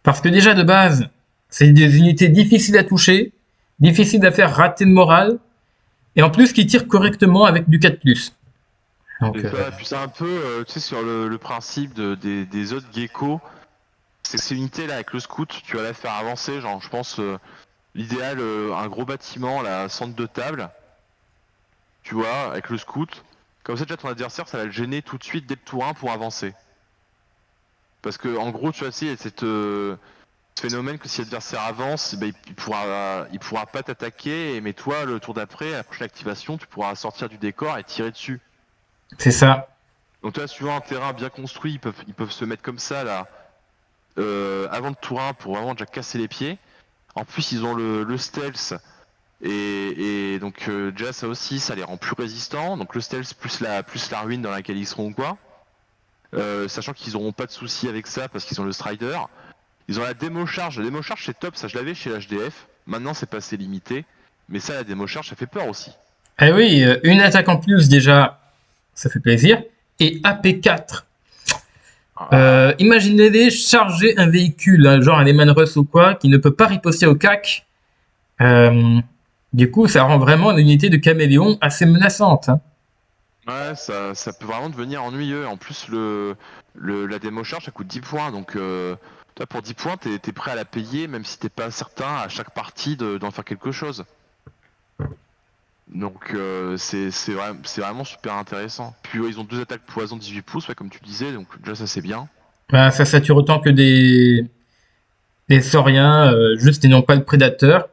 Parce que déjà de base, c'est des unités difficiles à toucher, difficiles à faire rater de morale, et en plus qui tirent correctement avec du 4+. Donc, Et puis c'est un peu, tu sais, sur le principe des autres geckos, c'est que ces unités là avec le scout, tu vas la faire avancer, genre je pense l'idéal, un gros bâtiment, la centre de table, tu vois, avec le scout, comme ça déjà ton adversaire ça va le gêner tout de suite dès le tour 1 pour avancer. Parce que en gros tu vois, il y a ce phénomène que si l'adversaire avance, il pourra pas t'attaquer, mais toi le tour d'après, à la prochaine activation, tu pourras sortir du décor et tirer dessus. c'est ça. Donc toi, suivant un terrain bien construit, ils peuvent se mettre comme ça là, avant le tour 1 pour vraiment déjà casser les pieds. En plus, ils ont le stealth et donc déjà ça aussi, ça les rend plus résistants. Donc le stealth plus la ruine dans laquelle ils seront ou quoi. Sachant qu'ils auront pas de soucis avec ça parce qu'ils ont le strider. Ils ont la démo charge. La démo charge c'est top, ça je l'avais chez l'HDF. Maintenant c'est passé limité, mais ça la démo charge ça fait peur aussi. Eh oui, une attaque en plus déjà, ça fait plaisir. Et AP4. Imaginez-les charger un véhicule, hein, genre un Lehman Russ ou quoi, qui ne peut pas riposter au CAC. Du coup, ça rend vraiment l'unité de caméléon assez menaçante. Hein. Ouais, ça peut vraiment devenir ennuyeux. En plus, la démo charge ça coûte 10 points, donc toi pour 10 points, t'es prêt à la payer, même si t'es pas certain à chaque partie d'en faire quelque chose. Donc c'est vraiment super intéressant. Puis ils ont 2 attaques poison 18 pouces, ouais, comme tu disais, donc déjà ça c'est bien. Ben, ça sature autant que des sauriens, juste et non pas le prédateur.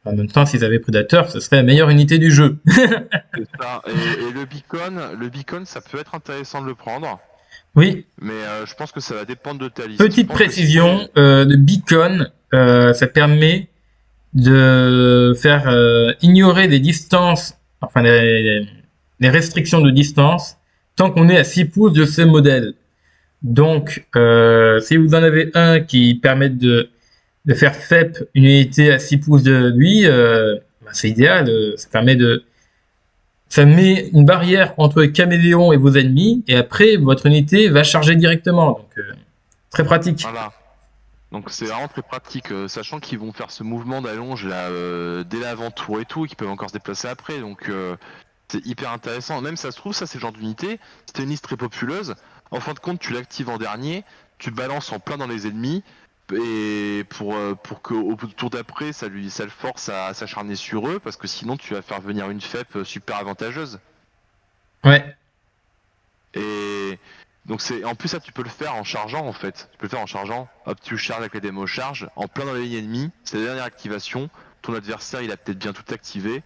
En même temps, s'ils avaient prédateur, ce serait la meilleure unité du jeu. C'est ça. Et le beacon, ça peut être intéressant de le prendre, Oui, mais je pense que ça va dépendre de ta liste. petite précision, le beacon, ça permet de faire ignorer des distances, enfin les restrictions de distance, tant qu'on est à 6 pouces de ce modèle. Donc, si vous en avez un qui permet de faire FEP une unité à 6 pouces de lui, c'est idéal. Ça permet de ça met une barrière entre les caméléons et vos ennemis, et après, votre unité va charger directement. Donc, très pratique. Voilà. Donc c'est vraiment très pratique, sachant qu'ils vont faire ce mouvement d'allonge là dès l'avant-tour et tout, et qu'ils peuvent encore se déplacer après, donc c'est hyper intéressant. Même ça se trouve, ça c'est le genre d'unité, c'était une liste très populeuse, en fin de compte tu l'actives en dernier, tu balances en plein dans les ennemis, et pour que au tour d'après ça le force à s'acharner sur eux, parce que sinon tu vas faire venir une FEP super avantageuse. Ouais, Et donc c'est en plus ça tu peux le faire en chargeant en fait. Tu peux le faire en chargeant. Hop, tu charges avec la démo charge en plein dans les lignes ennemies. C'est la dernière activation. Ton adversaire il a peut-être bien tout activé.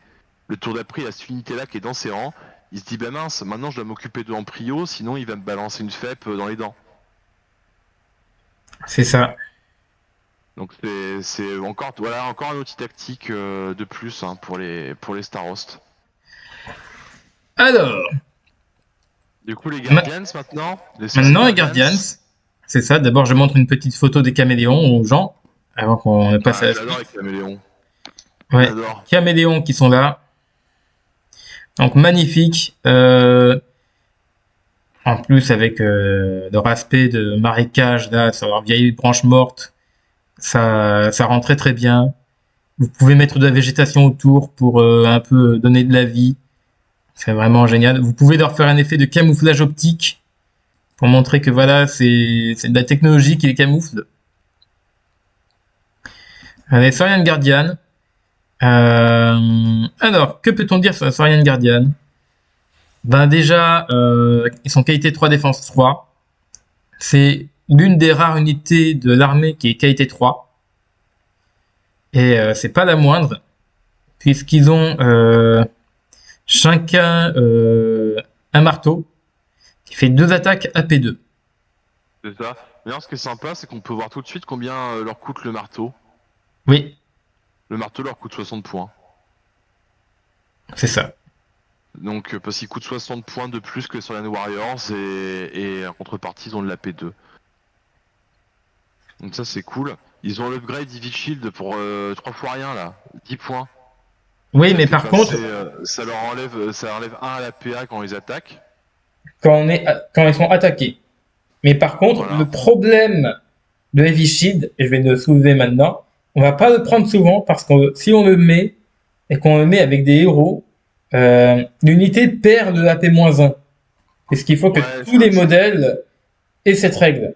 Le tour d'après il a cette unité là qui est dans ses rangs. Il se dit bah mince, maintenant je dois m'occuper d'eux en prio, sinon il va me balancer une FEP dans les dents. c'est ça. Donc c'est encore voilà encore un outil tactique de plus hein, pour les Starost. Alors, Du coup les Guardians maintenant, les maintenant, les Guardians, c'est ça. D'abord, je montre une petite photo des caméléons aux gens, avant qu'on passe à Ah, la j'adore les suite. caméléons. Ouais, J'adore. caméléons qui sont là. Donc, magnifique. En plus, avec leur aspect de marécage, là, sur leurs vieilles branches mortes, ça rend très très bien. Vous pouvez mettre de la végétation autour pour un peu donner de la vie. C'est vraiment génial. Vous pouvez leur faire un effet de camouflage optique pour montrer que voilà, c'est de la technologie qui les camoufle. Les Saurian Guardian. Alors, que peut-on dire sur la Saurian Guardian? Ben déjà, ils sont qualité 3, défense 3. C'est l'une des rares unités de l'armée qui est qualité 3. Et c'est pas la moindre, puisqu'ils ont chacun un marteau qui fait 2 attaques AP2. C'est ça. Mais alors, ce qui est sympa, c'est qu'on peut voir tout de suite combien leur coûte le marteau. Oui, Le marteau leur coûte 60 points. c'est ça. Donc, parce qu'il coûte 60 points de plus que sur les Warriors, et en contrepartie, ils ont de la P2. Donc, ça, c'est cool. Ils ont l'upgrade Evil Shield pour 3 fois rien là, 10 points. Oui, Ça mais fait par contre, passer, ça enlève 1 à la PA quand ils attaquent. quand ils sont attaqués. Mais par contre, le Voilà. problème de Heavy Shield, et je vais le soulever maintenant, on va pas le prendre souvent parce que si on le met et qu'on le met avec des héros, l'unité perd le AP-1. Et ce qu'il faut que Ouais, tous les modèles aient cette règle.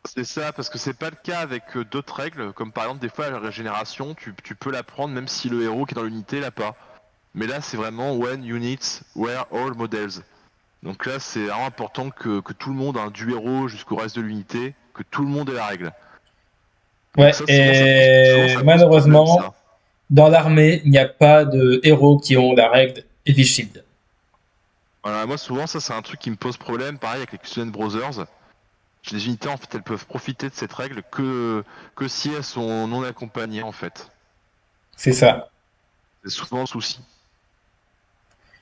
c'est ça, parce que c'est pas le cas avec d'autres règles, comme par exemple des fois la régénération, tu peux la prendre même si le héros qui est dans l'unité l'a pas. Mais là c'est vraiment when units were all models. Donc là c'est vraiment important que tout le monde, hein, du héros jusqu'au reste de l'unité, que tout le monde ait la règle. Donc Ouais, ça souvent et ça pose problème malheureusement, ça. dans l'armée, il n'y a pas de héros qui ont la règle Heavy Shield. Voilà, moi souvent ça c'est un truc qui me pose problème, pareil avec les Custoden Brothers. J'ai des unités en fait elles peuvent profiter de cette règle que si elles sont non accompagnées en fait. C'est ça. C'est souvent le souci.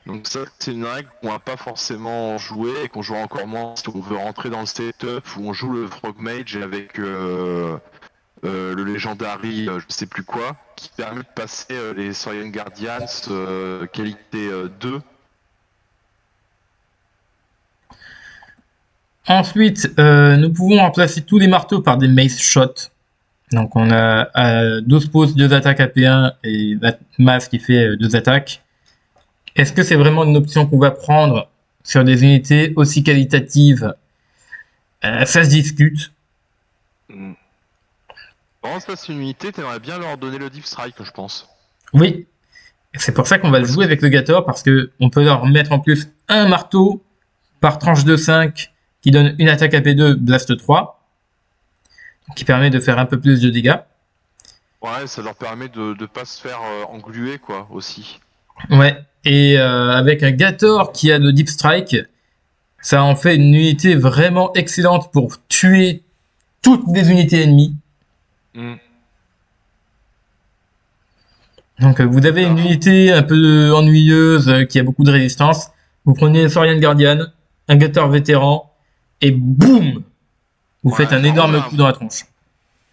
Donc ça, c'est une règle qu'on va pas forcément jouer et qu'on jouera encore moins si on veut rentrer dans le setup où on joue le Frog Mage avec le Legendary, je sais plus quoi, qui permet de passer les Saurian Guardians qualité 2. Ensuite, nous pouvons remplacer tous les marteaux par des Mace Shots. Donc on a 12 poses, 2 attaques AP1 et la masse qui fait 2 attaques. Est-ce que c'est vraiment une option qu'on va prendre sur des unités aussi qualitatives? Ça se discute. Bon, ça c'est une unité, t'aimerais bien leur donner le Deep Strike, je pense. Oui, c'est pour ça qu'on va le jouer avec le Gator, parce que on peut leur mettre en plus un marteau par tranche de 5 qui donne une attaque AP2, Blast 3, qui permet de faire un peu plus de dégâts. Ouais, ça leur permet de pas se faire engluer, quoi, aussi. Ouais, et avec un Gator qui a le Deep Strike, ça en fait une unité vraiment excellente pour tuer toutes les unités ennemies. Mm. Donc vous avez une unité un peu ennuyeuse qui a beaucoup de résistance. Vous prenez un Saurian Guardian, un Gator vétéran, et boum, vous faites un énorme coup dans la tronche.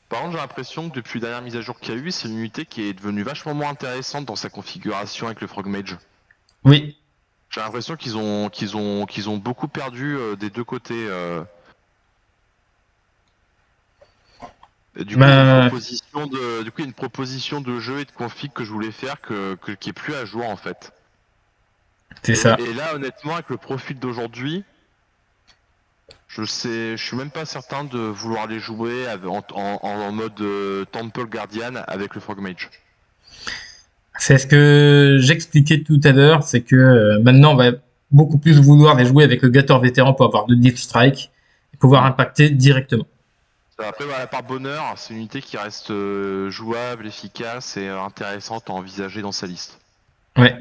Par contre, j'ai l'impression que depuis la dernière mise à jour qu'il y a eu, c'est une unité qui est devenue vachement moins intéressante dans sa configuration avec le Frog Mage. Oui, J'ai l'impression qu'ils ont beaucoup perdu des deux côtés. Et du coup, il y a Ben, une proposition de jeu et de config que je voulais faire qui est plus à jour en fait. c'est ça. Et là, honnêtement, avec le profil d'aujourd'hui, je suis même pas certain de vouloir les jouer en mode Temple Guardian avec le Frog Mage. C'est ce que j'expliquais tout à l'heure, c'est que maintenant on va beaucoup plus vouloir les jouer avec le Gator vétéran pour avoir de deep strike et pouvoir impacter directement. Après, voilà, par bonheur, c'est une unité qui reste jouable, efficace et intéressante à envisager dans sa liste. Ouais,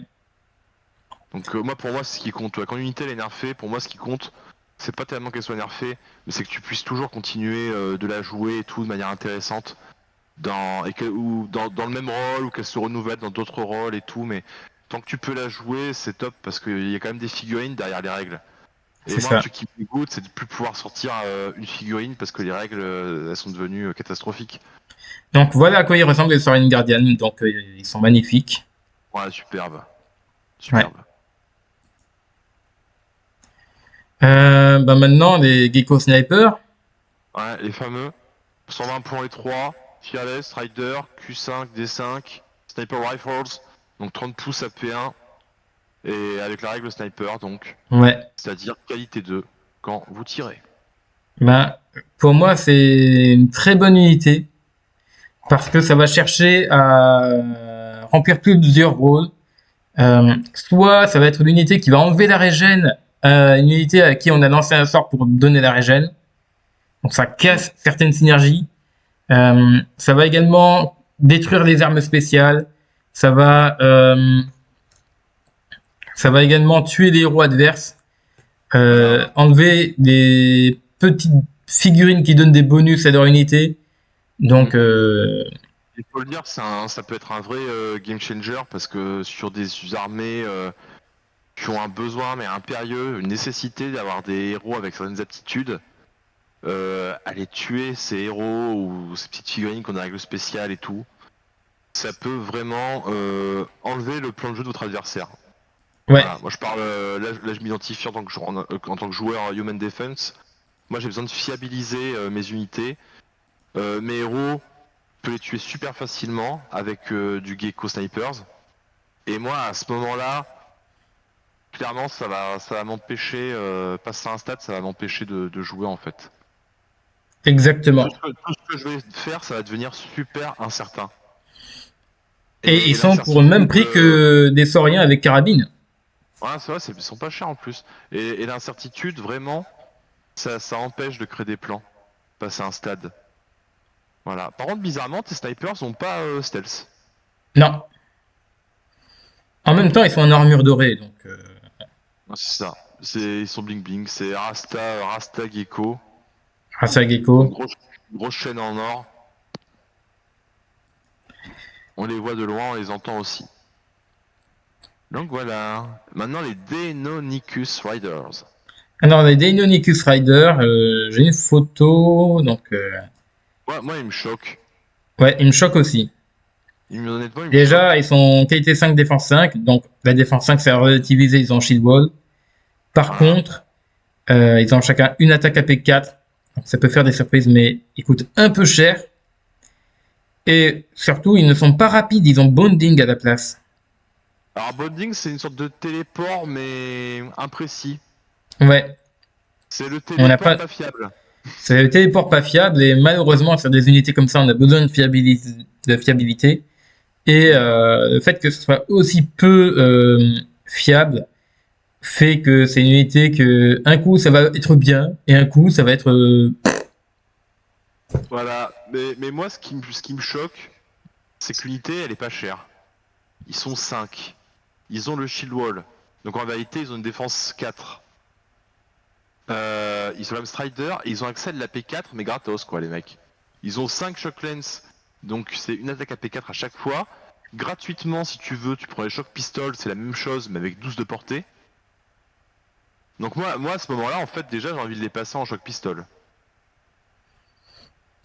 Donc pour moi, c'est ce qui compte. Ouais. Quand une unité elle est nerfée, pour moi, ce qui compte, c'est pas tellement qu'elle soit nerfée, mais c'est que tu puisses toujours continuer de la jouer et tout de manière intéressante ou dans le même rôle ou qu'elle se renouvelle dans d'autres rôles et tout. Mais tant que tu peux la jouer, c'est top parce qu'il y a quand même des figurines derrière les règles. Et c'est moi, un ça. truc qui me dégoûte, c'est de plus pouvoir sortir une figurine parce que les règles, elles sont devenues catastrophiques. Donc voilà à quoi ils ressemblent les Saurian Guardian. Donc ils sont magnifiques. Ouais, superbe. Ouais. Superbe. Bah maintenant les Gecko Sniper. Ouais, les fameux 120 points et 3, Fearless, Rider, Q5, D5, Sniper Rifles, donc 30 pouces AP1, et avec la règle sniper, donc, Ouais. c'est-à-dire qualité 2 quand vous tirez. Bah pour moi c'est une très bonne unité parce que ça va chercher à remplir plusieurs rôles. Soit ça va être une unité qui va enlever la régène à une unité à qui on a lancé un sort pour donner la régène. Donc ça casse certaines synergies. Ça va également détruire les armes spéciales. Ça va également tuer les héros adverses. Enlever des petites figurines qui donnent des bonus à leur unité. Donc Il faut le dire, ça peut être un vrai game changer parce que sur des armées qui ont un besoin mais impérieux, une nécessité d'avoir des héros avec certaines aptitudes, aller tuer ces héros ou ces petites figurines qu'on a règles spéciales et tout, ça peut vraiment enlever le plan de jeu de votre adversaire. ouais, Voilà, moi je parle, là je m'identifie en tant que joueur Human Defense. Moi j'ai besoin de fiabiliser mes unités. Mes héros, je peux les tuer super facilement avec du Gecko Snipers. Et moi à ce moment-là, clairement ça va m'empêcher, passer à un stade, ça va m'empêcher de jouer en fait. exactement. Tout ce que je vais faire, ça va devenir super incertain. Et ils sont pour le même l'incertitude, prix que des sauriens avec carabine. ouais, c'est vrai, ils sont pas chers en plus. Et l'incertitude, vraiment, ça empêche de créer des plans, passer à un stade. Voilà. Par contre, bizarrement, tes snipers ont pas stealth. Non. En même temps, ils sont en armure dorée, donc Ouais, c'est ça. Ils sont bling bling. C'est Rasta Gecko. Rasa Gecko. Grosse chaîne en or. On les voit de loin, on les entend aussi. Donc voilà. Maintenant, les Deinonychus Riders. Alors, les Deinonychus Rider, j'ai une photo, donc Ouais, moi, ils me choquent. ouais, ils me choquent aussi. Honnêtement, ils me choquent. Déjà, ils sont qualité 5, défense 5, donc la défense 5, c'est à relativiser, ils ont shield wall. Par Voilà. contre, ils ont chacun une attaque AP4, donc ça peut faire des surprises, mais ils coûtent un peu cher. Et surtout, ils ne sont pas rapides, ils ont bonding à la place. Alors, bonding, c'est une sorte de téléport, mais imprécis. Ouais, C'est le on n'a téléport pas. pas fiable. C'est le téléport pas fiable, et malheureusement, sur des unités comme ça, on a besoin de fiabilité. Et le fait que ce soit aussi peu fiable fait que c'est une unité que un coup ça va être bien et un coup ça va être Voilà. Mais moi, ce qui me choque, c'est que l'unité, elle est pas chère. Ils sont 5. Ils ont le shield wall. Donc en vérité, ils ont une défense 4. Ils ont l'âme strider et ils ont accès à de la P4, mais gratos, quoi, les mecs. Ils ont 5 shock lens. Donc c'est une attaque à P4 à chaque fois. Gratuitement, si tu veux, tu prends les shock pistoles, c'est la même chose, mais avec 12 de portée. Donc moi à ce moment-là, en fait, déjà, j'ai envie de les passer en shock pistol.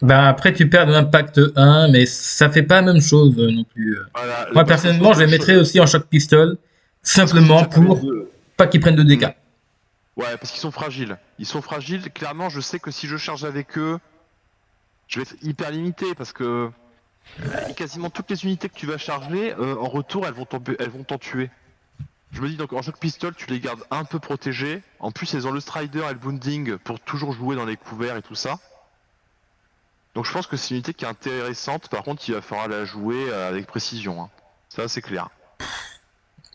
ben après tu perds de l'impact 1 mais ça fait pas la même chose non plus. Voilà, Moi parce que personnellement je les mettrais aussi en choc pistol simplement pour pas qu'ils prennent de dégâts. Ouais, parce qu'ils sont fragiles. Ils sont fragiles. Clairement, je sais que si je charge avec eux, je vais être hyper limité parce que quasiment toutes les unités que tu vas charger, en retour, elles vont t'en tuer. Je me dis donc en choc pistol, tu les gardes un peu protégés. En plus, elles ont le strider et le wounding pour toujours jouer dans les couverts et tout ça. Donc je pense que c'est une unité qui est intéressante. Par contre, il va falloir la jouer avec précision. Hein. Ça, c'est clair.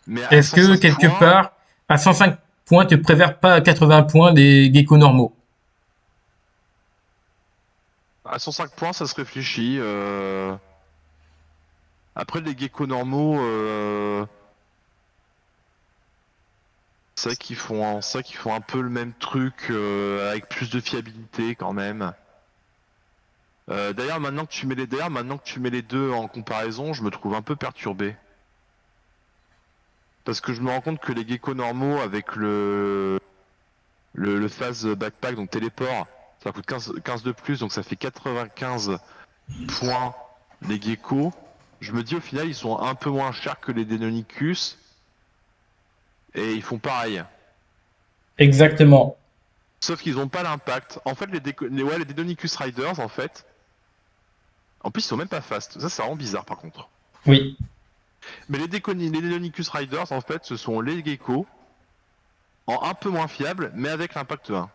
Mais à Est-ce que 105 quelque points, part, à 105 points, tu préfères pas à 80 points des geckos normaux? à 105 points, ça se réfléchit. Après, les geckos normaux, c'est vrai qu'ils font un peu le même truc avec plus de fiabilité quand même. D'ailleurs, maintenant que tu mets les deux en comparaison, je me trouve un peu perturbé. Parce que je me rends compte que les geckos normaux avec le phase backpack, donc téléport, ça coûte 15 de plus, donc ça fait 95 points les geckos. Je me dis au final, ils sont un peu moins chers que les Deinonychus. Et ils font pareil. Exactement. Sauf qu'ils ont pas l'impact. En fait, les Deinonychus Riders, en fait. En plus, ils sont même pas fast. Ça, c'est vraiment bizarre par contre. Oui. Mais les Deinonychus Riders, en fait, ce sont les geckos. En un peu moins fiables, mais avec l'impact 1.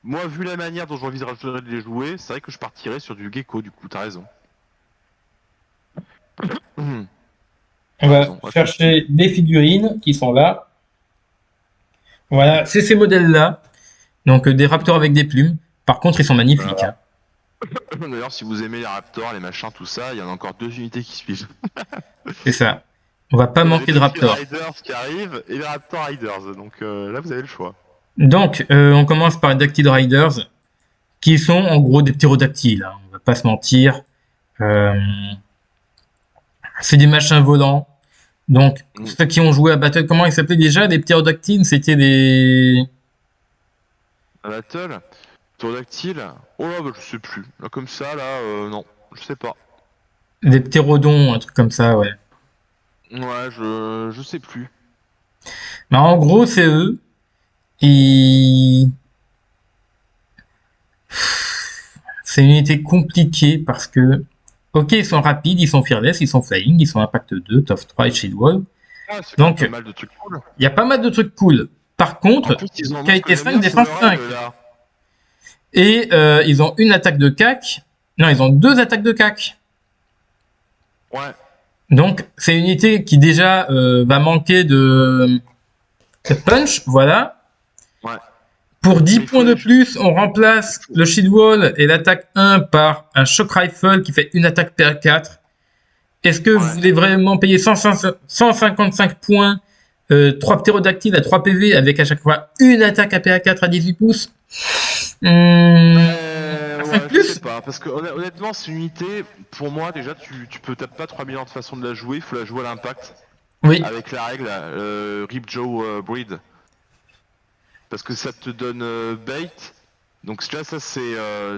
Moi, vu la manière dont j'envisagerais de les jouer, c'est vrai que je partirais sur du gecko, du coup, t'as raison. On T'as va raison. chercher des figurines qui sont là. Voilà, c'est ces modèles-là. Donc des raptors avec des plumes. Par contre, ils sont magnifiques. Hein. D'ailleurs, si vous aimez les raptors, les machins, tout ça, il y en a encore 2 unités qui suivent. C'est ça. On va pas Il y a les manquer de Dusky raptors. Riders qui arrivent et les Raptor Riders. Donc là, vous avez le choix. Donc, on commence par les Dactyl Riders, qui sont en gros des ptérodactyles. Hein. On va pas se mentir. Euh, c'est des machins volants. Donc, ceux qui ont joué à Battle, comment ils s'appelaient déjà? Les ptérodactyles, c'était des... Battle, Pterodactyle. Oh là, bah, je sais plus. Là, comme ça, là, non, je sais pas. Des ptérodons, un truc comme ça, ouais. Ouais, je sais plus. Mais en gros, c'est eux. Ils... C'est une unité compliquée parce que, ok, ils sont rapides, ils sont fearless, ils sont flying, ils sont impact 2, tough 3 et shield wall. Ah, c'est quand même Donc, pas mal de trucs cool. il y a pas mal de trucs cool. Par En contre, plus, ils ont qualité ce que 5, j'aime bien, c'est défense leur 5. règle, là. Et ils ont une attaque de cac. Non, ils ont deux attaques de cac. Ouais. Donc, c'est une unité qui déjà va manquer de punch, voilà. Ouais. Pour 10 Mais il points faut de les- plus, on remplace le shield wall et l'attaque 1 par un shock rifle qui fait une attaque PA4. Est-ce que vous Ouais. voulez vraiment payer 155 points, 3 ptérodactyles à 3 PV avec à chaque fois une attaque à PA4 à 18 pouces à 5 Ouais, je sais plus pas, parce que honnêtement, c'est une unité, pour moi, déjà, t'as pas 3 millions de façons de la jouer, il faut la jouer à l'impact, Oui, avec la règle, Ripjaw Breed. Parce que ça te donne bait, donc là, ça c'est,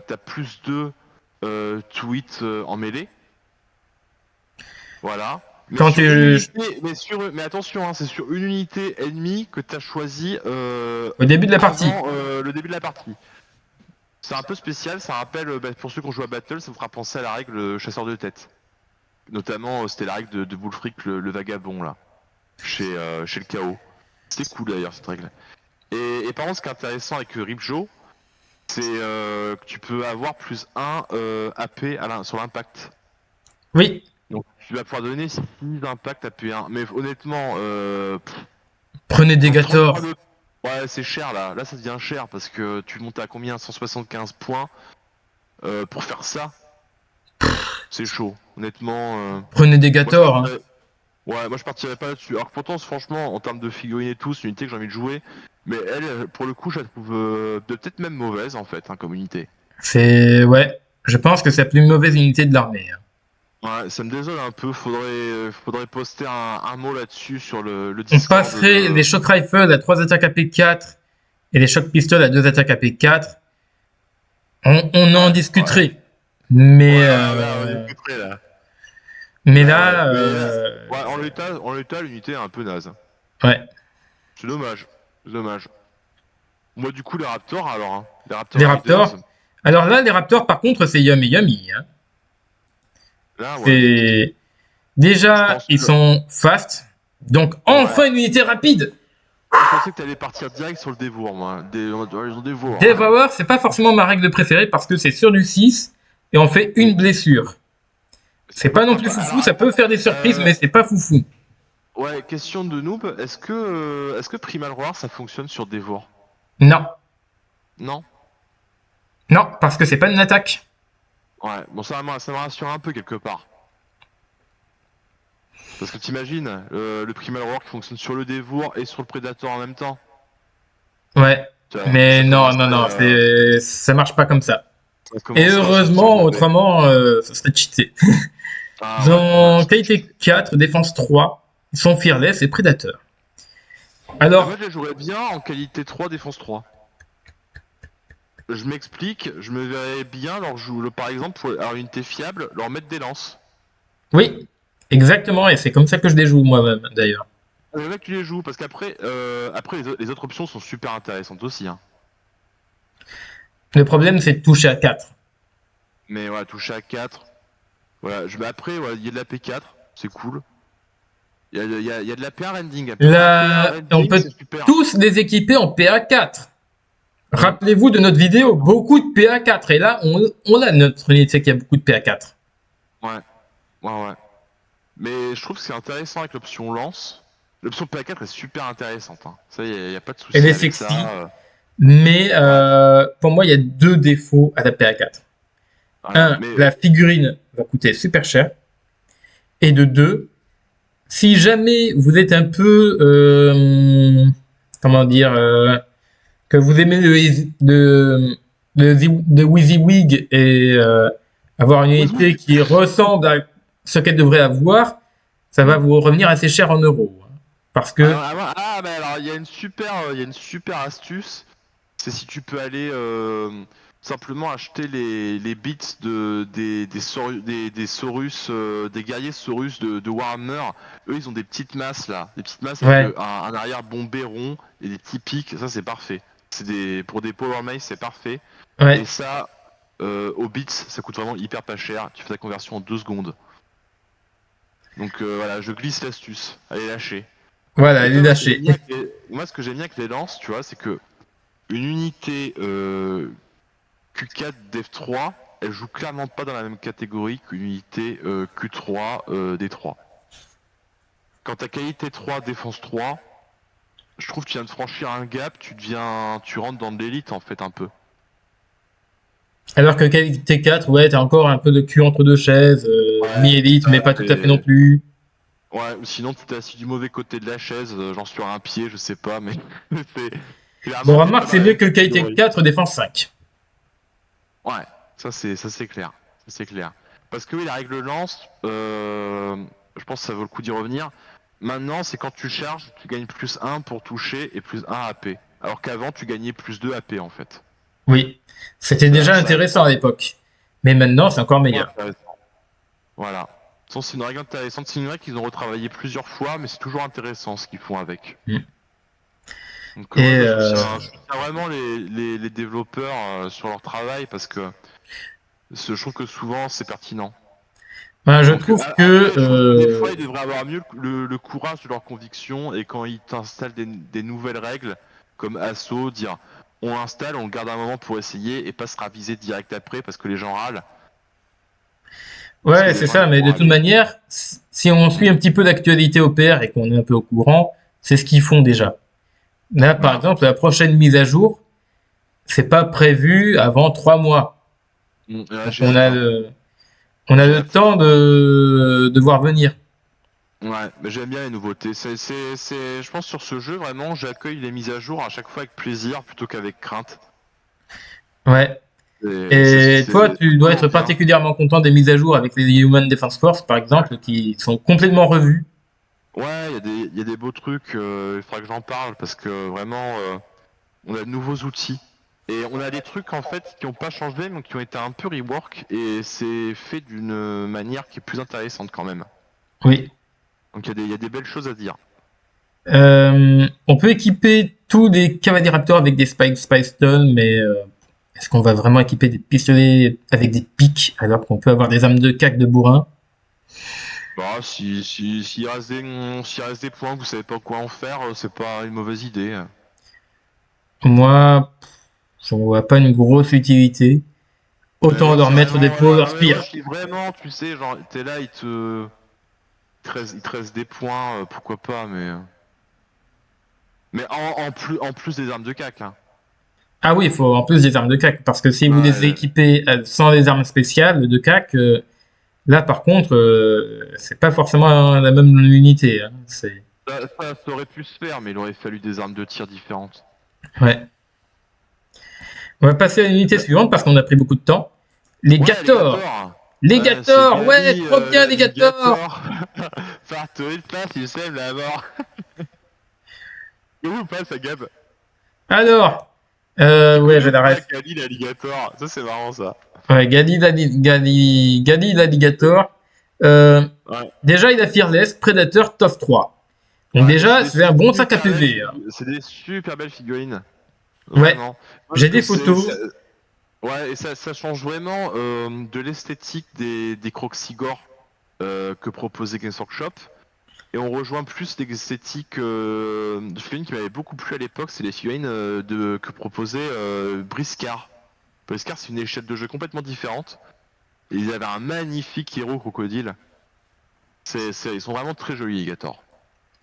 t'as plus 2 to hit en mêlée. Voilà. Mais quand sur une tu... unité, mais attention, hein, c'est sur une unité ennemie que t'as choisi Au début de la partie. avant le début de la partie. C'est un peu spécial, ça rappelle, pour ceux qui ont joué à Battle, ça vous fera penser à la règle chasseur de tête. Notamment, c'était la règle de Bullfreak, le vagabond, là, chez le chaos. C'était cool d'ailleurs cette règle. Et par contre, ce qui est intéressant avec Ripjaw, c'est que tu peux avoir plus 1 AP sur l'impact. Oui, Donc tu vas pouvoir donner 6 d'impact à P1. Mais honnêtement, prenez des 33 Gators. de... Ouais, c'est cher là. Là, ça devient cher parce que tu montes à combien? 175 points pour faire ça. C'est chaud. Honnêtement. Prenez des Moi, je Gators. Hein. partirais... Ouais, moi je partirais pas là-dessus. Alors que pourtant, franchement, en termes de figurines et tout, c'est une unité que j'ai envie de jouer. Mais elle, pour le coup, je la trouve peut-être même mauvaise en fait, hein, comme unité. C'est... Ouais, je pense que c'est la plus mauvaise unité de l'armée. Hein. Ouais, ça me désole un peu. Faudrait poster un mot là-dessus sur le On Discord. passerait les shock rifles à 3 attaques AP4 et les shock pistols à 2 attaques AP4. On en discuterait. Ouais. Mais, Ouais, on est prêt là. mais Ouais, là, ouais. Mais, ouais, en l'état, l'unité est un peu naze. ouais. C'est dommage. C'est dommage. Moi, du coup, les Raptors, alors, hein. Les Raptors Les Raiders, Raptors. Alors là, les Raptors, par contre, c'est yummy yummy. Hein. là, ouais. C'est Je déjà, pense ils que. sont fast. Donc Ouais. enfin une unité rapide. Je pensais que t'allais partir direct sur le dévour, moi. Ils ont dévour. Devour, c'est pas forcément ma règle préférée parce que c'est sur du 6 et on fait une blessure. C'est C'est pas pas non top. plus Alors, foufou, ça peut faire des surprises, mais c'est pas foufou. ouais, question de noob. Est-ce que Primal Roar, ça fonctionne sur dévour? Non, Non? non, parce que c'est pas une attaque. Ouais, bon, ça me rassure un peu quelque part. Parce que t'imagines, le Primal Roar qui fonctionne sur le dévour et sur le Predator en même temps. Ouais, Tu vois, mais non, non, non, ça marche pas comme ça. ça Et commencerait à sentir heureusement, mauvais. autrement, ça serait cheaté. Ah Ils ouais, ouais, ont qualité 4, défense 3, ils sont fearless et prédateurs. Moi, Alors, je les jouerais bien en qualité 3, défense 3. Je m'explique, je me verrais bien par exemple, pour avoir une unité fiable, leur mettre des lances. oui, exactement, et c'est comme ça que je les joue moi-même, d'ailleurs. Le mec, tu les joues, parce qu'après, les autres options sont super intéressantes aussi. Hein. Le problème, c'est de toucher à 4. Mais ouais, toucher à 4. Voilà, après, ouais, il y a de la P4, c'est cool. Il y a de la PA rending. PA Là, on rending, peut c'est super. tous les équiper en PA4. Mm. Rappelez-vous de notre vidéo, Complètement. beaucoup de PA4. Et là, on a notre unité qui a beaucoup de PA4. Ouais, ouais, ouais. Mais je trouve que c'est intéressant avec l'option lance. L'option PA4 est super intéressante. Hein. Ça, y a pas de Elle souci est avec sexy, ça. mais Ouais, pour moi, il y a deux défauts à la PA4. voilà. Un, Mais la figurine va coûter super cher. Et de deux, si jamais vous êtes un peu, comment dire, que vous aimez le WYSIWYG et avoir une oui, unité oui. qui ressemble à ce qu'elle devrait avoir, ça va vous revenir assez cher en euros. Parce que, Bah alors il y a une super astuce. C'est si tu peux aller simplement acheter les bits des Saurus, des guerriers Saurus de Warhammer. Eux, ils ont des petites masses là, des petites masses avec ouais, un arrière bombé rond et des petits pics. Ça, c'est parfait. Pour des Power Mace, c'est parfait. Et ouais, ça, au bits, ça coûte vraiment hyper pas cher. Tu fais ta conversion en 2 secondes. Donc voilà, je glisse l'astuce. Allez, lâcher. voilà, Et elle est toi, moi, ce que j'aime lâchée. bien avec moi, ce que j'aime bien avec les lances, tu vois, c'est que une unité Q4 Dev3, elle joue clairement pas dans la même catégorie qu'une unité Q3 D3. Quand ta qualité 3, défense 3, je trouve que tu viens de franchir un gap, tu rentres dans de l'élite en fait un peu. Alors que T4, ouais, t'as encore un peu de cul entre deux chaises, Ouais, mi-élite, mais pas tout à fait non plus. ouais, ou sinon tu t'es assis du mauvais côté de la chaise, genre sur un pied, je sais pas, mais c'est Bon, clairement t'es pas remarque, dans c'est la mieux même que le qualité catégorie. 4, défense 5. Ouais, ça c'est clair. Ça c'est clair. Parce que oui, la règle lance, je pense que ça vaut le coup d'y revenir. Maintenant, c'est quand tu charges, tu gagnes plus 1 pour toucher et plus 1 AP. Alors qu'avant, tu gagnais plus 2 AP en fait. Oui, c'était déjà Ça, intéressant à l'époque. Mais maintenant, c'est encore c'est meilleur. intéressant. Voilà. C'est une règle intéressante. C'est une règle qu'ils ont retravaillé plusieurs fois, mais c'est toujours intéressant ce qu'ils font avec. Mm. Donc Et ouais, bah, je soutiens vraiment les développeurs sur leur travail parce que je trouve que souvent c'est pertinent. ben, je Donc trouve que après, je trouve que des fois, ils devraient avoir mieux le courage de leurs convictions et quand ils t'installent des nouvelles règles, comme Assaut, dire on l'installe, on le garde un moment pour essayer et pas se raviser direct après parce que les gens râlent. Parce que ouais, les c'est gens, ils ça, mais vont de toute râler. manière, si on suit Mm. un petit peu l'actualité OPR et qu'on est un peu au courant, c'est ce qu'ils font déjà. Là, par Voilà. exemple, la prochaine mise à jour, c'est pas prévu avant 3 mois. Donc J'ai hâte, hein. on a J'ai le hâte. temps de voir venir. Ouais, mais j'aime bien les nouveautés. Je pense sur ce jeu, vraiment, j'accueille les mises à jour à chaque fois avec plaisir plutôt qu'avavec crainte. Ouais. Et toi, C'est tu dois toujours être bien. particulièrement content des mises à jour avec les Human Defense Force, par exemple, qui sont complètement revues. Ouais, il y a des beaux trucs, il faudra que j'en parle parce que vraiment, on a de nouveaux outils. Et on a des trucs en fait qui n'ont pas changé mais qui ont été un peu rework et c'est fait d'une manière qui est plus intéressante quand même. Oui. Donc il y a des belles choses à dire. On peut équiper tous les cavaliers raptors avec des Spy Stone, mais est-ce qu'on va vraiment équiper des pistolets avec des pics alors qu'on peut avoir des armes de cac de bourrin? Bah, s'il reste des points que vous savez pas quoi en faire, c'est pas une mauvaise idée. Moi, je vois pas une grosse utilité. Mais Autant moi, leur mettre carrément, des voilà. Power Non, mais moi, Spear. je dis vraiment, tu sais, genre, t'es là, il te reste des points, pourquoi pas, mais en plus des armes de cac, hein. Ah oui, il faut en plus des armes de cac, parce que si vous les Ouais, équipez sans les armes spéciales de cac, là par contre, c'est pas forcément la même unité, hein. C'est ça aurait pu se faire, mais il aurait fallu des armes de tir différentes. ouais. On va passer à l'unité suivante parce qu'on a pris beaucoup de temps. Les Ouais, Gators. alligator. Les Ouais, c'est Gators, ouais, Gali, trop bien les Gators. l'alligator. Partout il passe, il sème la mort. Et où passe ça, Gab? Alors, Tu ouais, connais j'ai ou la pas ref. Gali l'alligator? Ça, c'est marrant, ça. Ouais, Gali l'alligator. Euh, Ouais. déjà, il a Fearless, Predator, Tough 3. Donc Ouais, déjà, c'est un bon sac à PV, hein. c'est des super belles figurines. Ouais, Vraiment. Parce j'ai que des photos. ouais, et ça change vraiment de l'esthétique des Croxigore que proposait Games Workshop. Et on rejoint plus l'esthétique de figurines qui m'avait beaucoup plu à l'époque, c'est les figurines que proposait Briscard. Briscard, c'est une échelle de jeu complètement différente. Et ils avaient un magnifique héros crocodile. Ils sont vraiment très jolis, les Gator.